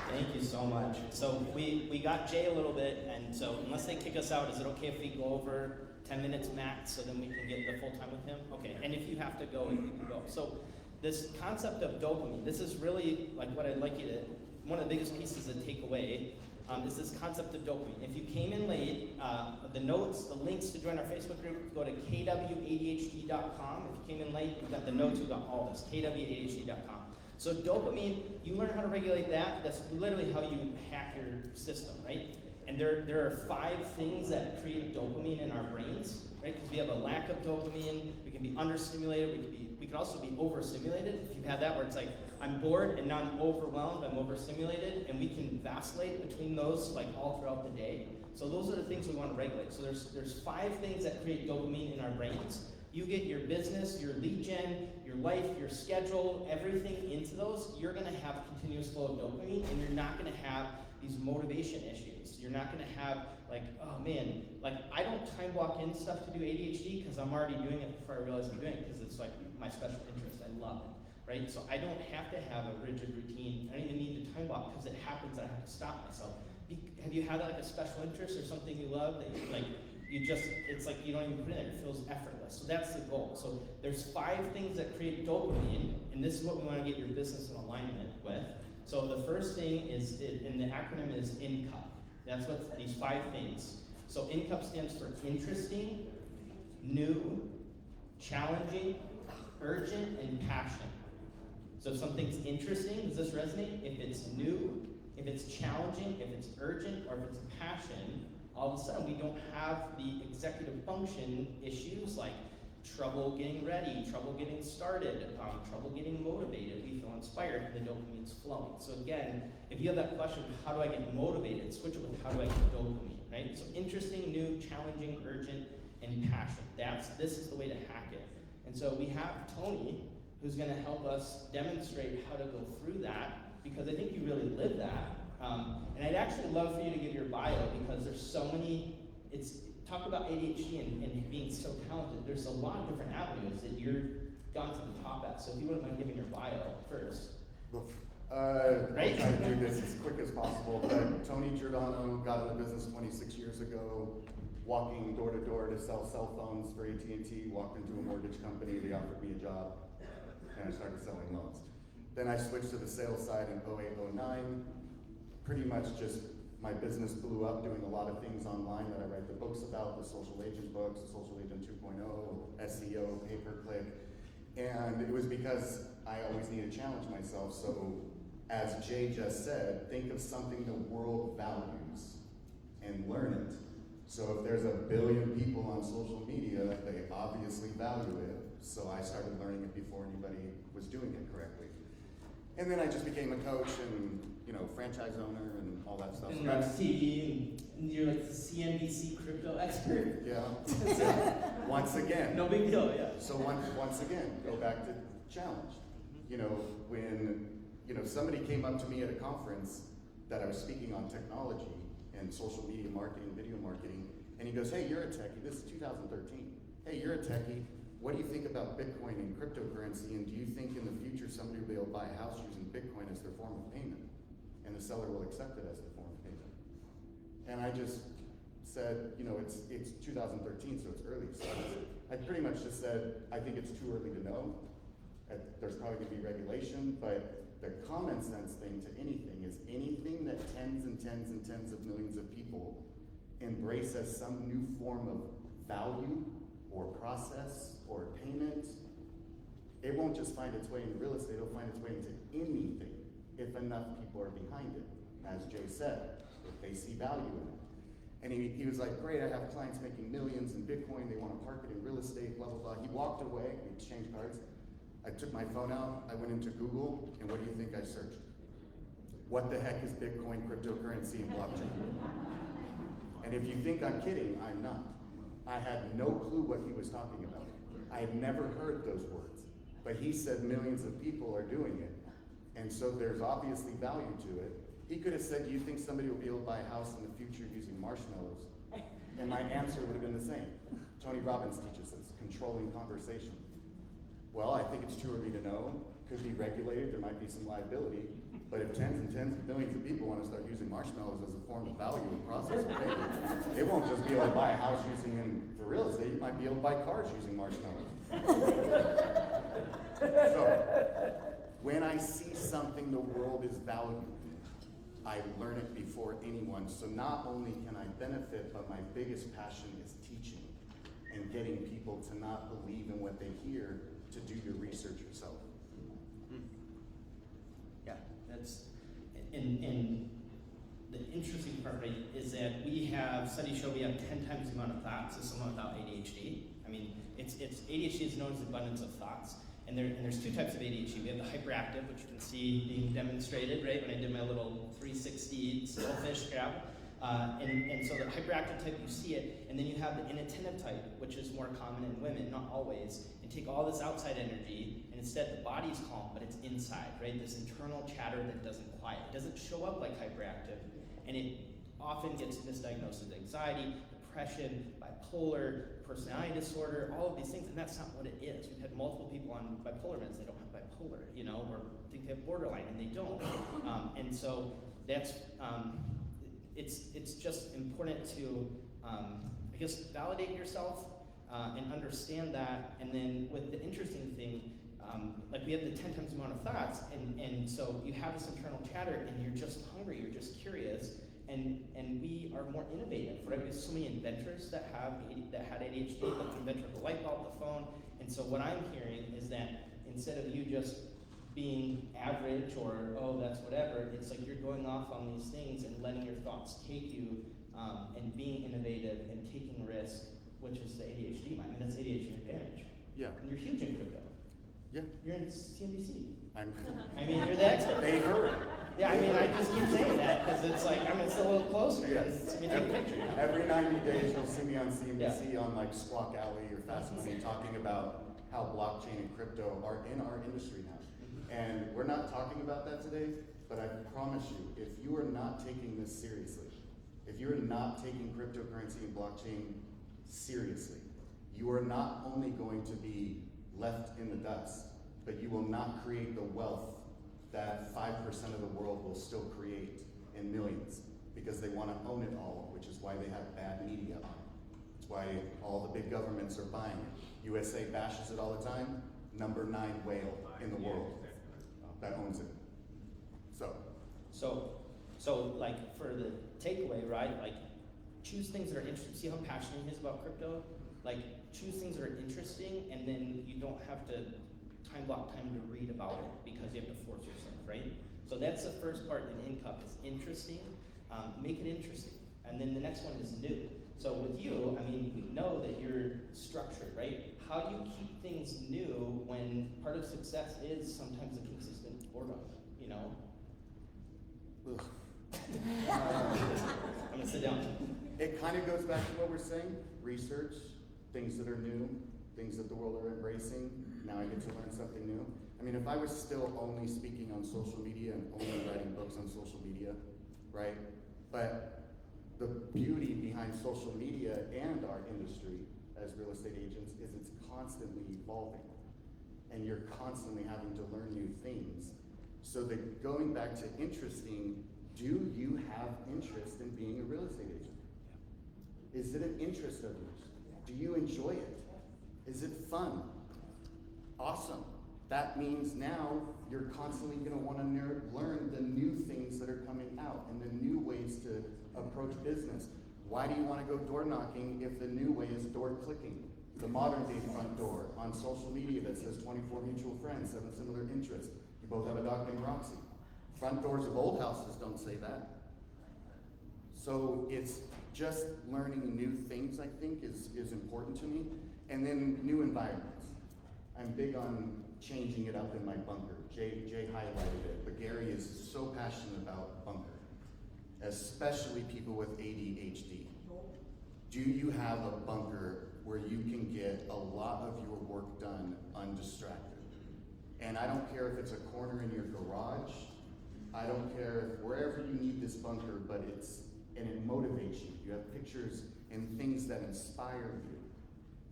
Thank you so much. So we got Jay a little bit, and so unless they kick us out, is it okay if we go over 10 minutes max, so then we can get the full time with him? Okay, and if you have to go, you can go. So this concept of dopamine, this is really like what I'd like you to, one of the biggest pieces to take away is this concept of dopamine. If you came in late, the notes, the links to join our Facebook group, go to kwADHD.com. If you came in late, you've got the notes, we've got all this, kwADHD.com. So dopamine, you learn how to regulate that. That's literally how you hack your system, right? And there are 5 things that create dopamine in our brains, right? Because we have a lack of dopamine, we can be understimulated, we can also be overstimulated. If you've had that where it's like, I'm bored and now I'm overwhelmed, I'm overstimulated, and we can vacillate between those like all throughout the day. So those are the things we want to regulate. So there's 5 things that create dopamine in our brains. You get your business, your lead gen, your life, your schedule, everything into those, you're gonna have a continuous flow of dopamine, and you're not gonna have these motivation issues. You're not gonna have like, oh man, like I don't time block in stuff to do ADHD because I'm already doing it before I realize I'm doing it because it's like my special interest. I love it, right? So I don't have to have a rigid routine. I don't even need to time block because it happens and I have to stop myself. Have you had like a special interest or something you love that you like? You just, it's like you don't even put it in, it feels effortless. So that's the goal. So there's 5 things that create dopamine, and this is what we want to get your business in alignment with. So the first thing is, and the acronym is INCUP. That's what these 5 things. So INCUP stands for interesting, new, challenging, urgent, and passion. So if something's interesting, does this resonate? If it's new, if it's challenging, if it's urgent, or if it's a passion, all of a sudden we don't have the executive function issues like trouble getting ready, trouble getting started, trouble getting motivated. We feel inspired, the dopamine's flowing. So again, if you have that question, how do I get motivated? Switch it with how do I get dopamine, right? So interesting, new, challenging, urgent, and passion. This is the way to hack it. And so we have Tony, who's gonna help us demonstrate how to go through that, because I think you really live that. And I'd actually love for you to give your bio, because there's so many, talk about ADHD and being so talented. There's a lot of different avenues that you're gone to the top at. So if you wouldn't mind giving your bio first. Right? I'll try to do this as quick as possible, but Tony Giordano got into business 26 years ago, walking door to door to sell cell phones for AT&T, walked into a mortgage company, they offered me a job, and I started selling loans. Then I switched to the sales side in 08, 09. Pretty much just my business blew up doing a lot of things online that I write the books about, the social agent books, the social agent 2.0, SEO, pay-per-click. And it was because I always need to challenge myself. So as Jay just said, think of something the world values and learn it. So if there's 1 billion people on social media, they obviously value it. So I started learning it before anybody was doing it correctly. And then I just became a coach and, franchise owner and all that stuff. And you're on TV, and you're like the CNBC crypto expert. Yeah. Once again. No big deal, yeah. So once again, go back to challenge. When somebody came up to me at a conference that I was speaking on technology and social media marketing, video marketing, and he goes, hey, you're a techie. This is 2013. Hey, you're a techie. What do you think about Bitcoin and cryptocurrency? And do you think in the future somebody will be able to buy a house using Bitcoin as their form of payment? And the seller will accept it as their form of payment. And I just said, it's 2013, so it's early. So I pretty much just said, I think it's too early to know. There's probably gonna be regulation, but the common sense thing to anything is anything that tens and tens and tens of millions of people embrace as some new form of value or process or payment, it won't just find its way into real estate, it'll find its way into anything if enough people are behind it. As Jay said, if they see value in it. And he was like, great, I have clients making millions in Bitcoin, they want to park it in real estate, blah, blah, blah. He walked away, we exchanged cards. I took my phone out, I went into Google, and what do you think I searched? What the heck is Bitcoin, cryptocurrency, and blockchain? And if you think I'm kidding, I'm not. I had no clue what he was talking about. I had never heard those words, but he said millions of people are doing it. And so there's obviously value to it. He could have said, do you think somebody will be able to buy a house in the future using marshmallows? And my answer would have been the same. Tony Robbins teaches this, controlling conversation. Well, I think it's too early to know. Could be regulated, there might be some liability. But if tens and tens of millions of people want to start using marshmallows as a form of value and process, they won't just be able to buy a house using them for real estate, you might be able to buy cars using marshmallows. So, when I see something the world is valuing, I learn it before anyone. So not only can I benefit, but my biggest passion is teaching and getting people to not believe in what they hear, to do your research yourself. That's, and the interesting part, right, is that studies show we have 10 times the amount of thoughts as someone without ADHD. I mean, it's ADHD is known as abundance of thoughts. And there's two types of ADHD. We have the hyperactive, which you can see being demonstrated, right, when I did my little 360 stillfish grab. And so the hyperactive type, you see it, and then you have the inattentive type, which is more common in women, not always, and take all this outside energy, and instead the body's calm, but it's inside, right? This internal chatter that doesn't quiet. It doesn't show up like hyperactive, and it often gets misdiagnosed as anxiety, depression, bipolar, personality disorder, all of these things, and that's not what it is. We've had multiple people on bipolar meds, they don't have bipolar, or think they have borderline, and they don't. And so that's, it's just important to, I guess, validate yourself and understand that. And then with the interesting thing, like we have the 10 times the amount of thoughts, and so you have this internal chatter, and you're just hungry, you're just curious, and we are more innovative, right? There's so many inventors that had ADHD, like the inventor of the light bulb, the phone, and so what I'm hearing is that instead of you just being average or, oh, that's whatever, it's like you're going off on these things and letting your thoughts take you, and being innovative and taking risk, which is the ADHD mind. I mean, that's ADHD advantage. Yeah. And you're huge in crypto. Yeah. You're in CNBC. I mean, you're the expert. They heard. Yeah, I mean, I just keep saying that because it's like, I mean, it's a little closer. Yes. It's, we take a picture. Every 90 days, you'll see me on CNBC on like Squawk Alley or Fast Money talking about how blockchain and crypto are in our industry now. And we're not talking about that today, but I promise you, if you are not taking this seriously, if you are not taking cryptocurrency and blockchain seriously, you are not only going to be left in the dust, but you will not create the wealth that 5% of the world will still create in millions, because they want to own it all, which is why they have bad media on it. It's why all the big governments are buying it. USA bashes it all the time. Number 9 whale in the world that owns it. So like for the takeaway, right? Like choose things that are interesting. See how passionate he is about crypto? Like choose things that are interesting, and then you don't have to block time to read about it because you have to force yourself, right? So that's the first part in income is interesting. Make it interesting. And then the next one is new. So with you, I mean, we know that you're structured, right? How do you keep things new when part of success is sometimes a consistent boredom, I'm gonna sit down. It kind of goes back to what we're saying, research, things that are new, things that the world are embracing. Now I get to learn something new. I mean, if I was still only speaking on social media and only writing books on social media, right? But the beauty behind social media and our industry as real estate agents is it's constantly evolving. And you're constantly having to learn new things. So that going back to interesting, do you have interest in being a real estate agent? Is it an interest of yours? Do you enjoy it? Is it fun? Awesome. That means now you're constantly going to want to learn the new things that are coming out and the new ways to approach business. Why do you want to go door knocking if the new way is door clicking? The modern day front door on social media that says 24 mutual friends, 7 similar interests. You both have a dog named Roxy. Front doors of old houses don't say that. So it's just learning new things, I think, is important to me. And then new environments. I'm big on changing it up in my bunker. Jay highlighted it, but Gary is so passionate about bunker, especially people with ADHD. Do you have a bunker where you can get a lot of your work done undistracted? And I don't care if it's a corner in your garage, I don't care if wherever you need this bunker, but it motivates you. You have pictures and things that inspire you.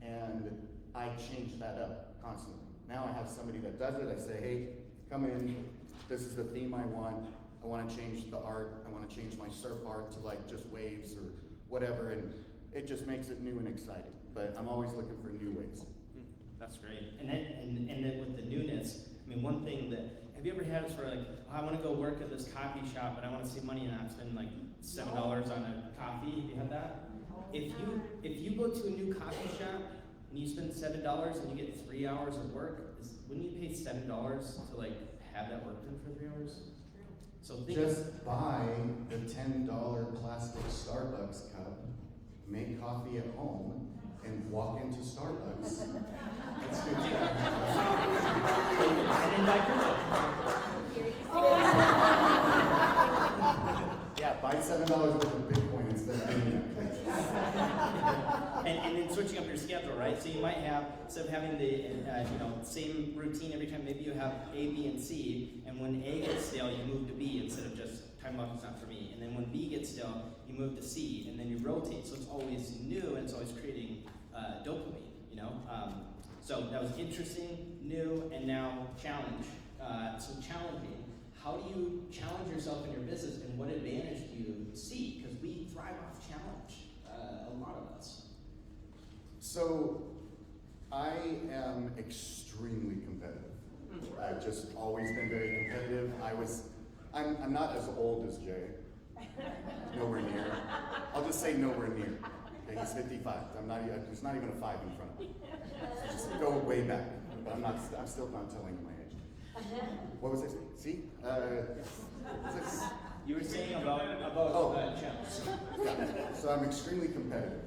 And I change that up constantly. Now I have somebody that does it. I say, hey, come in. This is the theme I want. I want to change the art. I want to change my surf art to like just waves or whatever. And it just makes it new and exciting. But I'm always looking for new ways. That's great. And then with the newness, I mean, one thing that, have you ever had it where like, oh, I want to go work at this coffee shop, but I want to save money and not spend like $7 on a coffee? Have you had that? If you go to a new coffee shop and you spend $7 and you get 3 hours of work, wouldn't you pay $7 to like have that work done for 3 hours? So think Just buy the $10 plastic Starbucks cup, make coffee at home, and walk into Starbucks. Let's do it. and invite Yeah, buy $7 worth of Bitcoin instead of doing that. and then switching up your schedule, right? So you might have, instead of having the same routine every time, maybe you have A, B, and C, and when A gets stale, you move to B instead of just time off is not for me. And then when B gets stale, you move to C, and then you rotate. So it's always new, and it's always creating dopamine, So that was interesting, new, and now challenge. So challenging. How do you challenge yourself in your business, and what advantage do you see? Because we thrive off challenge, a lot of us. So, I am extremely competitive. I've just always been very competitive. I'm not as old as Jay. Nowhere near. I'll just say nowhere near. Okay, he's 55. There's not even a 5 in front of me. So just go way back. But I'm still not telling you my age. What was I saying? See? You were saying about challenge. Yeah. So I'm extremely competitive.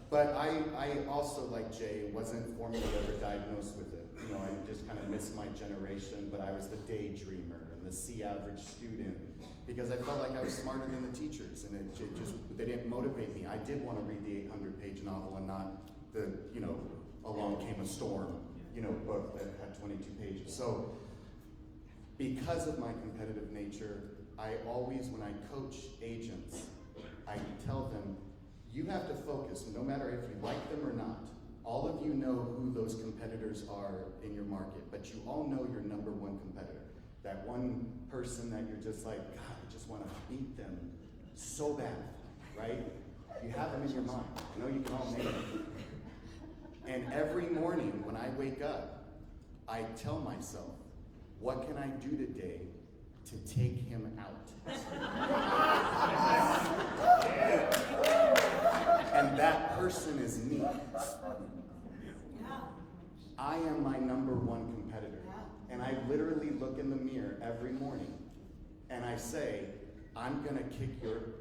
But I also, like Jay, wasn't formally ever diagnosed with it. I just kind of missed my generation, but I was the daydreamer and the C-average student because I felt like I was smarter than the teachers, and they didn't motivate me. I did want to read the 800-page novel and not the, Along Came a Storm, book that had 22 pages. So because of my competitive nature, I always, when I coach agents, I tell them, you have to focus, no matter if you like them or not. All of you know who those competitors are in your market, but you all know your number one competitor. That one person that you're just like, God, I just want to beat them so bad, right? You have them in your mind. I know you can all name them. And every morning when I wake up, I tell myself, what can I do today to take him out? And that person is me. I am my number one competitor. And I literally look in the mirror every morning and I say, I'm gonna kick your...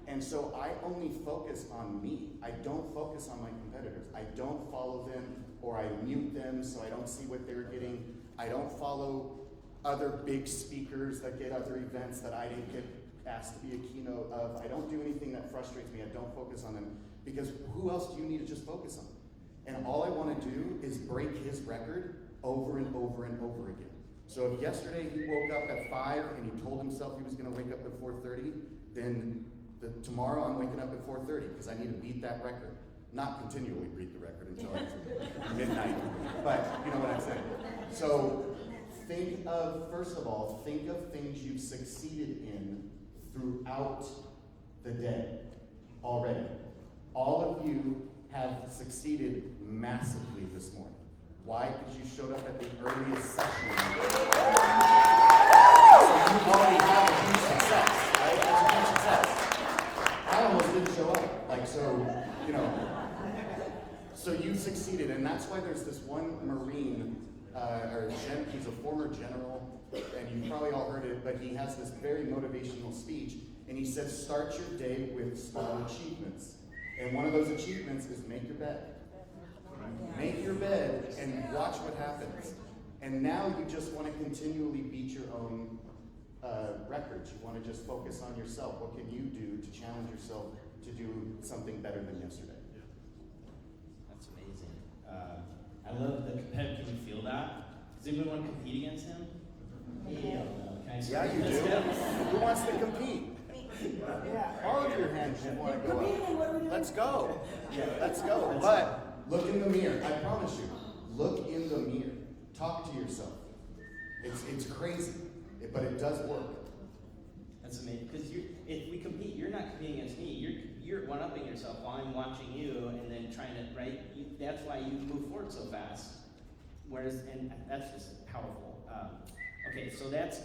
And so I only focus on me. I don't focus on my competitors. I don't follow them, or I mute them so I don't see what they're getting. I don't follow other big speakers that get other events that I didn't get asked to be a keynote of. I don't do anything that frustrates me. I don't focus on them, because who else do you need to just focus on? And all I want to do is break his record over and over and over again. So if yesterday he woke up at 5 and he told himself he was going to wake up at 4:30, then tomorrow I'm waking up at 4:30 because I need to beat that record. Not continually beat the record until it's midnight, but you know what I'm saying. So first of all, think of things you've succeeded in throughout the day already. All of you have succeeded massively this morning. Why? Because you showed up at the earliest session. So you already have a huge success, right? That's a huge success. I almost didn't show up. So you succeeded, and that's why there's this one Marine, he's a former general, and you've probably all heard it, but he has this very motivational speech, and he says, start your day with small achievements. And one of those achievements is make your bed. Make your bed and watch what happens. And now you just want to continually beat your own records. You want to just focus on yourself. What can you do to challenge yourself to do something better than yesterday? That's amazing. I love the competitive. Can you feel that? Does anyone want to compete against him? Yeah. Yeah, you do. Who wants to compete? All of your hands should want to go up. Let's go. Yeah, let's go. But look in the mirror. I promise you. Look in the mirror. Talk to yourself. It's crazy, but it does work. That's amazing. Because if we compete, you're not competing against me. You're one-upping yourself while I'm watching you, and then trying to, right? That's why you move forward so fast. And that's just powerful. Okay, so that's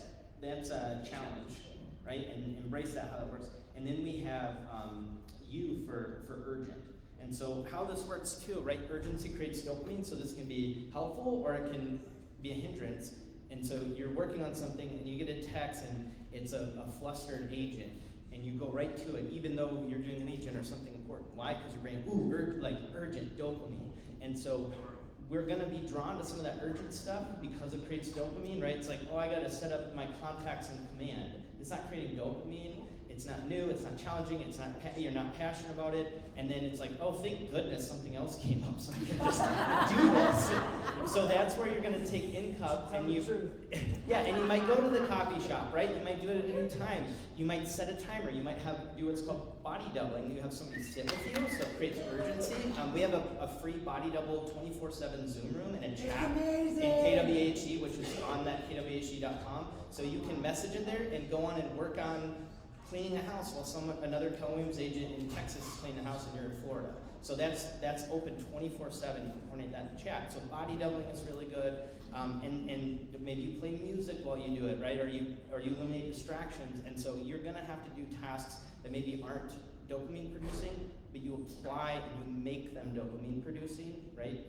a challenge, right? And embrace that, how that works. And then we have U for urgent. And so how this works too, right? Urgency creates dopamine, so this can be helpful or it can be a hindrance. And so you're working on something and you get a text and it's a flustered agent and you go right to it, even though you're doing an agent or something important. Why? Because your brain, urgent dopamine. And so we're gonna be drawn to some of that urgent stuff because it creates dopamine, right? It's like, oh, I gotta set up my contacts in command. It's not creating dopamine. It's not new, it's not challenging, you're not passionate about it, and then it's like, oh, thank goodness something else came up so I can just do this. So that's where you're gonna take income and and you might go to the coffee shop, right? You might do it at any time. You might set a timer. You might do what's called body doubling. You have somebody sit with you, so it creates urgency. We have a free body double 24/7 Zoom room and a chat in KWHD, which is on that kwhd.com. So you can message in there and go on and work on cleaning a house while another Keller Williams agent in Texas is cleaning a house and you're in Florida. So that's open 24/7. You can coordinate that in chat. So body doubling is really good. And maybe you play music while you do it, right? Or you eliminate distractions. And so you're gonna have to do tasks that maybe aren't dopamine producing, but you apply and you make them dopamine producing, right?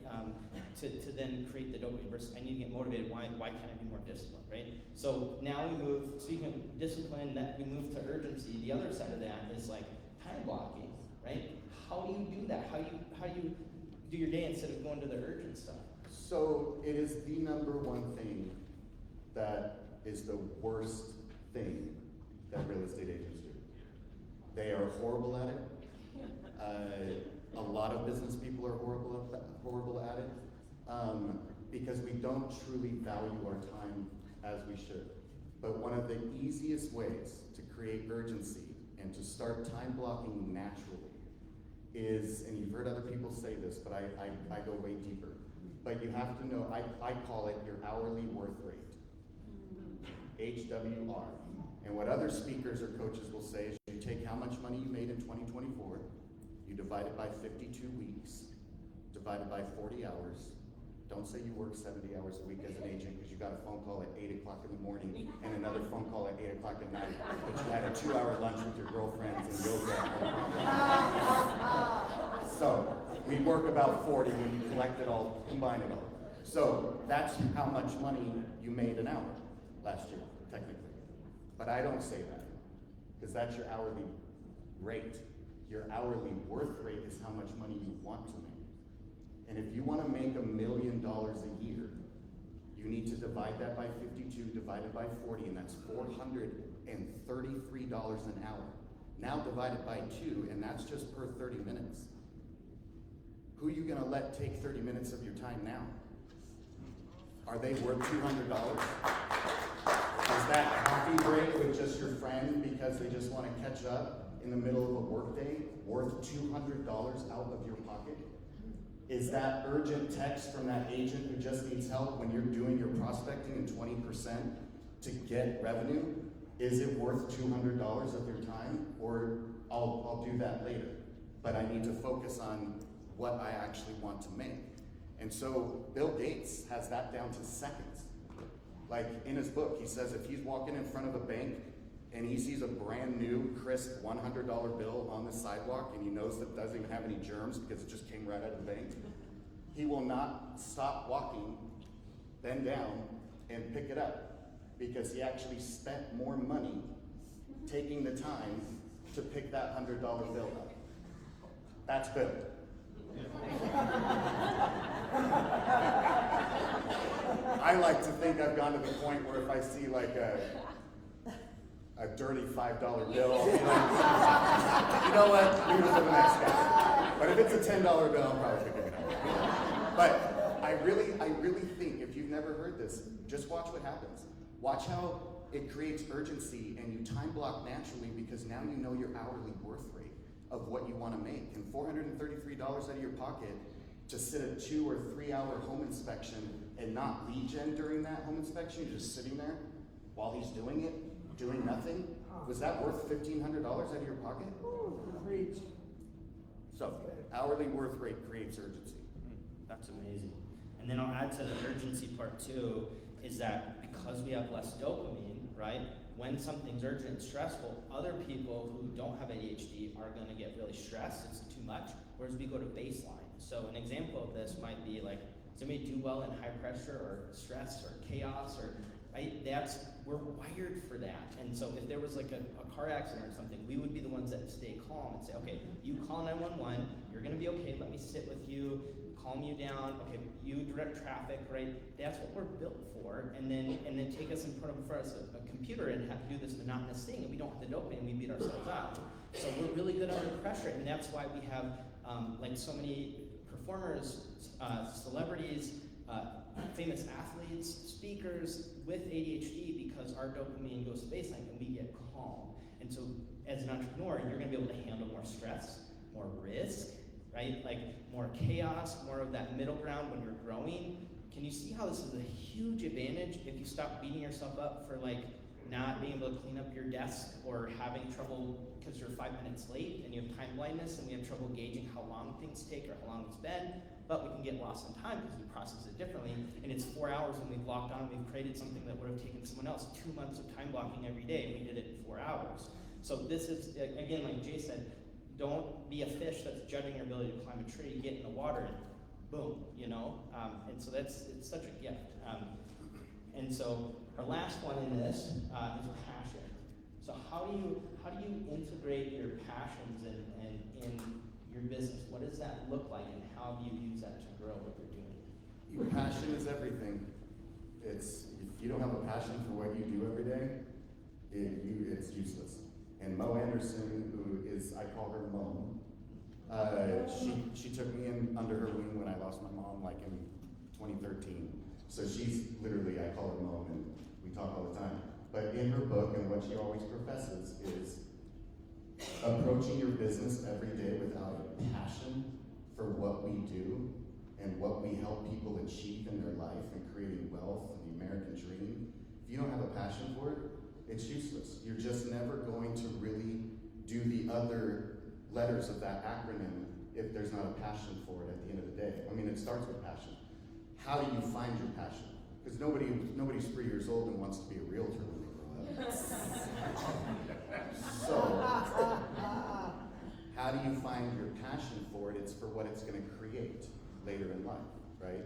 To then create the dopamine versus I need to get motivated. Why can't I be more disciplined, right? So now we move, speaking of discipline, that we move to urgency. The other side of that is like time blocking, right? How do you do that? How do you do your day instead of going to the urgent stuff? So it is the number one thing that is the worst thing that real estate agents do. They are horrible at it. A lot of business people are horrible at it because we don't truly value our time as we should. But one of the easiest ways to create urgency and to start time blocking naturally is, and you've heard other people say this, but I go way deeper. But you have to know, I call it your hourly worth rate. HWR. And what other speakers or coaches will say is you take how much money you made in 2024, you divide it by 52 weeks, divided by 40 hours. Don't say you work 70 hours a week as an agent because you got a phone call at 8 o'clock in the morning and another phone call at 8 o'clock at night, but you had a 2-hour lunch with your girlfriends and yoga. So we work about 40 when you collect it all, combine it all. So that's how much money you made an hour last year, technically. But I don't say that because that's your hourly rate. Your hourly worth rate is how much money you want to make. And if you want to make $1 million a year, you need to divide that by 52 divided by 40, and that's $433 an hour. Now divide it by 2, and that's just per 30 minutes. Who are you going to let take 30 minutes of your time now? Are they worth $200? Is that coffee break with just your friend because they just want to catch up in the middle of a workday worth $200 out of your pocket? Is that urgent text from that agent who just needs help when you're doing your prospecting and 20% to get revenue? Is it worth $200 of your time? Or I'll do that later, but I need to focus on what I actually want to make. And so Bill Gates has that down to seconds. Like in his book, he says if he's walking in front of a bank and he sees a brand new, crisp $100 bill on the sidewalk and he knows that it doesn't even have any germs because it just came right out of the bank, he will not stop walking, bend down, and pick it up because he actually spent more money taking the time to pick that $100 bill up. That's Bill. I like to think I've gone to the point where if I see like a dirty $5 bill, I'll be like, you know what, leave it for the next guy. But if it's a $10 bill, I'm probably picking it up. But I really think if you've never heard this, just watch what happens. Watch how it creates urgency and you time block naturally because now you know your hourly worth rate of what you want to make. And $433 out of your pocket to sit a 2 or 3 hour home inspection and not lead gen during that home inspection, you're just sitting there while he's doing it, doing nothing. Was that worth $1,500 out of your pocket? So, hourly worth rate creates urgency. That's amazing. And then I'll add to the urgency part too, is that because we have less dopamine, right? When something's urgent and stressful, other people who don't have ADHD are gonna get really stressed, it's too much, whereas we go to baseline. So an example of this might be like, somebody do well in high pressure or stress or chaos or, right? We're wired for that. And so if there was like a car accident or something, we would be the ones that stay calm and say, okay, you call 911, you're gonna be okay, let me sit with you, calm you down, okay, you direct traffic, right? That's what we're built for. And then take us and put in front of us a computer and have to do this monotonous thing, and we don't have the dopamine, we beat ourselves up. So we're really good under pressure, and that's why we have like so many performers, celebrities, famous athletes, speakers with ADHD, because our dopamine goes to baseline and we get calm. And so as an entrepreneur, you're gonna be able to handle more stress, more risk, right? Like more chaos, more of that middle ground when you're growing. Can you see how this is a huge advantage if you stop beating yourself up for like not being able to clean up your desk or having trouble because you're 5 minutes late and you have time blindness and we have trouble gauging how long things take or how long it's been, but we can get lost in time because we process it differently, and it's 4 hours when we've locked on, we've created something that would have taken someone else 2 months of time blocking every day, and we did it in 4 hours. So this is, again, like Jay said, don't be a fish that's judging your ability to climb a tree, get in the water, and boom, you know? And so it's such a gift. And so our last one in this is passion. So how do you integrate your passions and in your business? What does that look like, and how do you use that to grow what you're doing? Your passion is everything. If you don't have a passion for what you do every day, it's useless. And Mo Anderson, who is, I call her Mom, she took me in under her wing when I lost my mom, like in 2013. So she's literally, I call her Mom, and we talk all the time. But in her book, and what she always professes is approaching your business every day without a passion for what we do and what we help people achieve in their life and creating wealth and the American dream. If you don't have a passion for it, it's useless. You're just never going to really do the other letters of that acronym if there's not a passion for it at the end of the day. I mean, it starts with passion. How do you find your passion? Because nobody's 3 years old and wants to be a realtor when they grow up. So, how do you find your passion for it? It's for what it's going to create later in life, right?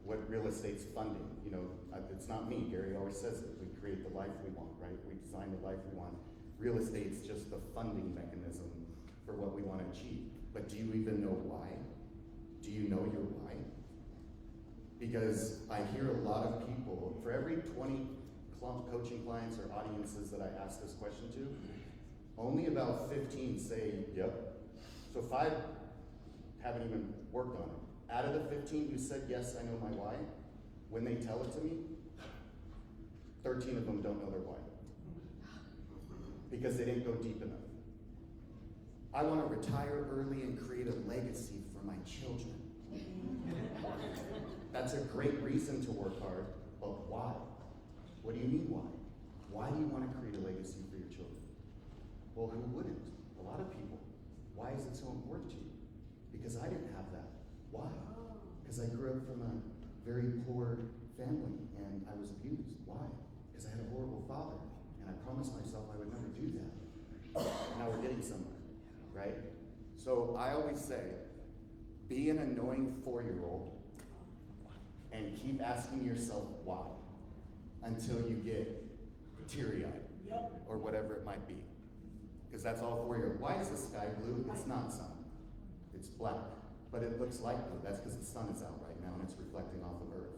What real estate's funding? You know, it's not me. Gary always says it. We create the life we want, right? We design the life we want. Real estate's just the funding mechanism for what we want to achieve. But do you even know why? Do you know your why? Because I hear a lot of people, for every 20 coaching clients or audiences that I ask this question to, only about 15 say, yep. So 5 haven't even worked on it. Out of the 15 who said, yes, I know my why, when they tell it to me, 13 of them don't know their why. Because they didn't go deep enough. I want to retire early and create a legacy for my children. That's a great reason to work hard, but why? What do you mean why? Why do you want to create a legacy for your children? Well, who wouldn't? A lot of people. Why is it so important to you? Because I didn't have that. Why? Because I grew up from a very poor family and I was abused. Why? Because I had a horrible father and I promised myself I would never do that. And now we're getting somewhere, right? So I always say, be an annoying 4-year-old and keep asking yourself why until you get teary-eyed or whatever it might be. Because that's all 4-year-old. Why is the sky blue? It's not sun. It's black. But it looks light blue. That's because the sun is out right now and it's reflecting off of Earth.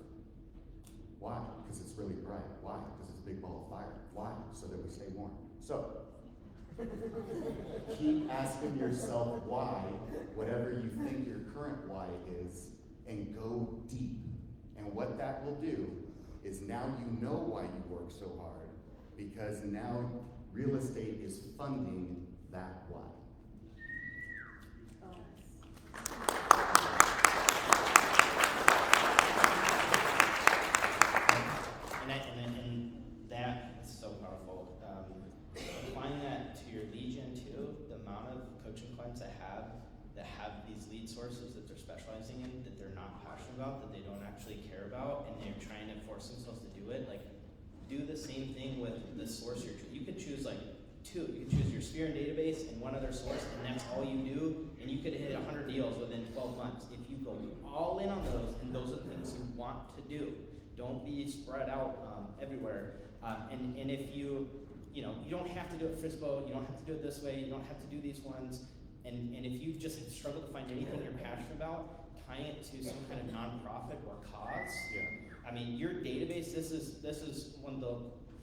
Why? Because it's really bright. Why? Because it's a big ball of fire. Why? So that we stay warm. So, keep asking yourself why, whatever you think your current why is, and go deep. And what that will do is now you know why you work so hard, because now real estate is funding that why. And that is so powerful. Applying that to your lead gen too, the amount of coaching clients I have that have these lead sources that they're specializing in, that they're not passionate about, that they don't actually care about, and they're trying to force themselves to do it. Like, do the same thing with the source you could choose like two. You can choose your sphere and database and one other source, and that's all you do, and you could hit 100 deals within 12 months. If you go all in on those, and those are the things you want to do. Don't be spread out everywhere. And if you don't have to do it FISBO, you don't have to do it this way, you don't have to do these ones, and if you just struggle to find anything you're passionate about, tying it to some kind of nonprofit or cause. Yeah. I mean, your database, this is one of the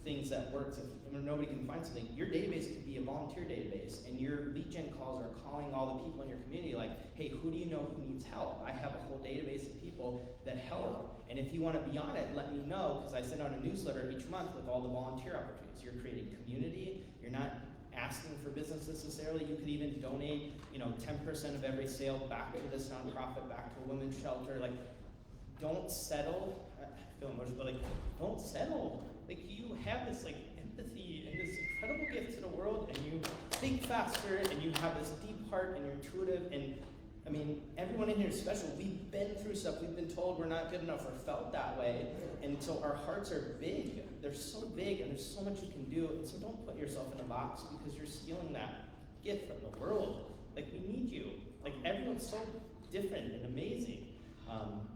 things that works. If nobody can find something, your database could be a volunteer database, and your lead gen calls are calling all the people in your community like, hey, who do you know who needs help? I have a whole database of people that help, and if you want to be on it, let me know, because I send out a newsletter each month with all the volunteer opportunities. You're creating community. You're not asking for business necessarily. You could even donate, 10% of every sale back to this nonprofit, back to a women's shelter. Like, don't settle. I feel emotional, but don't settle. You have this empathy and this incredible gift to the world, and you think faster, and you have this deep heart, and you're intuitive, and I mean, everyone in here is special. We've been through stuff. We've been told we're not good enough or felt that way, and so our hearts are big. They're so big, and there's so much you can do, and so don't put yourself in a box because you're stealing that gift from the world. We need you. Everyone's so different and amazing.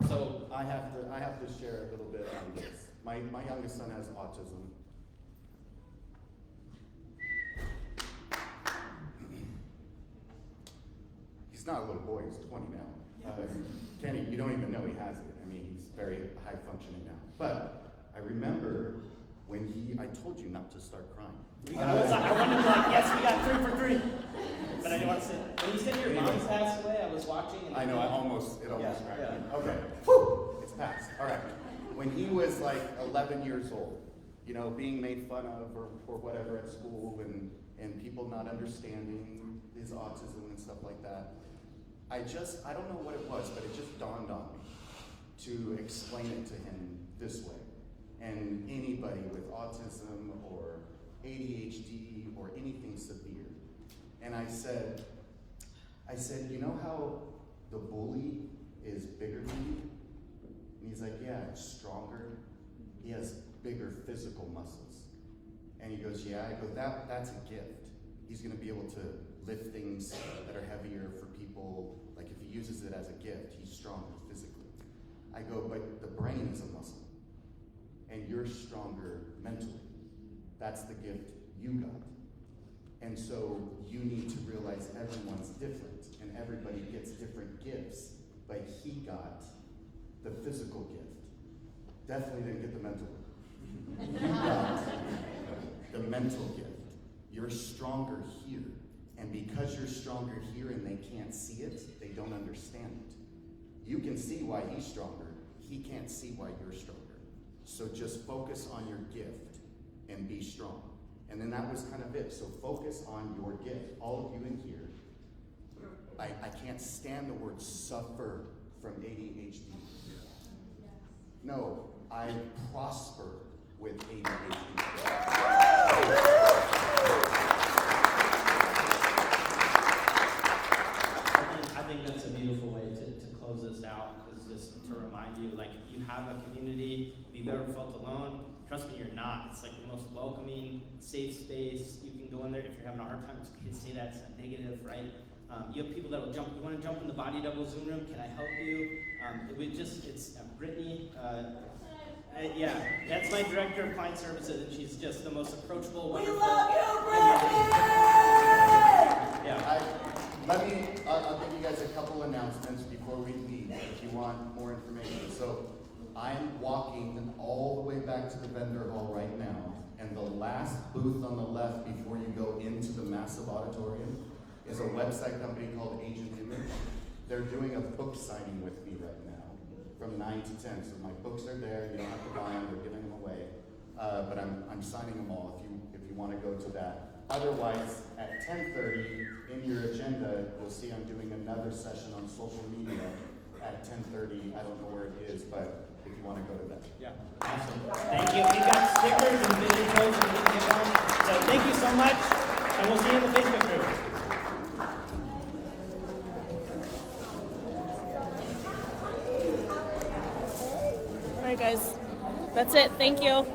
So I have to share a little bit on this. My youngest son has autism. He's not a little boy, he's 20 now. Kenny, you don't even know he has it. I mean, he's very high functioning now. But I remember when I told you not to start crying. I wanted to yes, we got 3 for 3. But I didn't want to say, when you said your mom passed away, I was watching. And I know, it almost cracked me. Yeah. Okay, whew, it's passed. All right. When he was 11 years old, being made fun of or whatever at school, and people not understanding his autism and stuff like that, I don't know what it was, but it just dawned on me to explain it to him this way. And anybody with autism or ADHD or anything severe. And I said, you know how the bully is bigger than you? And he's like, yeah, it's stronger. He has bigger physical muscles. And he goes, yeah. I go, that's a gift. He's gonna be able to lift things that are heavier for people. If he uses it as a gift, he's stronger physically. I go, but the brain is a muscle. And you're stronger mentally. That's the gift you got. And so you need to realize everyone's different, and everybody gets different gifts, but he got the physical gift. Definitely didn't get the mental one. You got the mental gift. You're stronger here. And because you're stronger here and they can't see it, they don't understand it. You can see why he's stronger. He can't see why you're stronger. So just focus on your gift and be strong. And then that was kind of it. So focus on your gift. All of you in here, I can't stand the word suffer from ADHD. No, I prosper with ADHD. I think that's a beautiful way to close this out, is just to remind you, you have a community. If you've ever felt alone, trust me, you're not. It's the most welcoming, safe space. You can go in there if you're having a hard time. It's okay to say that. It's not negative, right? You have people that will jump. You want to jump in the body double Zoom room? Can I help you? It's Brittany. Yeah, that's my director of client services, and she's just the most approachable, wonderful. We love you, Brittany! Yeah. I'll give you guys a couple announcements before we leave, if you want more information. So I'm walking all the way back to the vendor hall right now, and the last booth on the left before you go into the massive auditorium is a website company called Agent Image. They're doing a book signing with me right now from 9 to 10. So my books are there. You don't have to buy them. They're giving them away. But I'm signing them all if you want to go to that. Otherwise, at 10:30 in your agenda, you'll see I'm doing another session on social media at 10:30. I don't know where it is, but if you want to go to that. Yeah, awesome. Thank you. We've got stickers and vision codes and we can get on. So thank you so much, and we'll see you in the Facebook group. All right, guys. That's it. Thank you.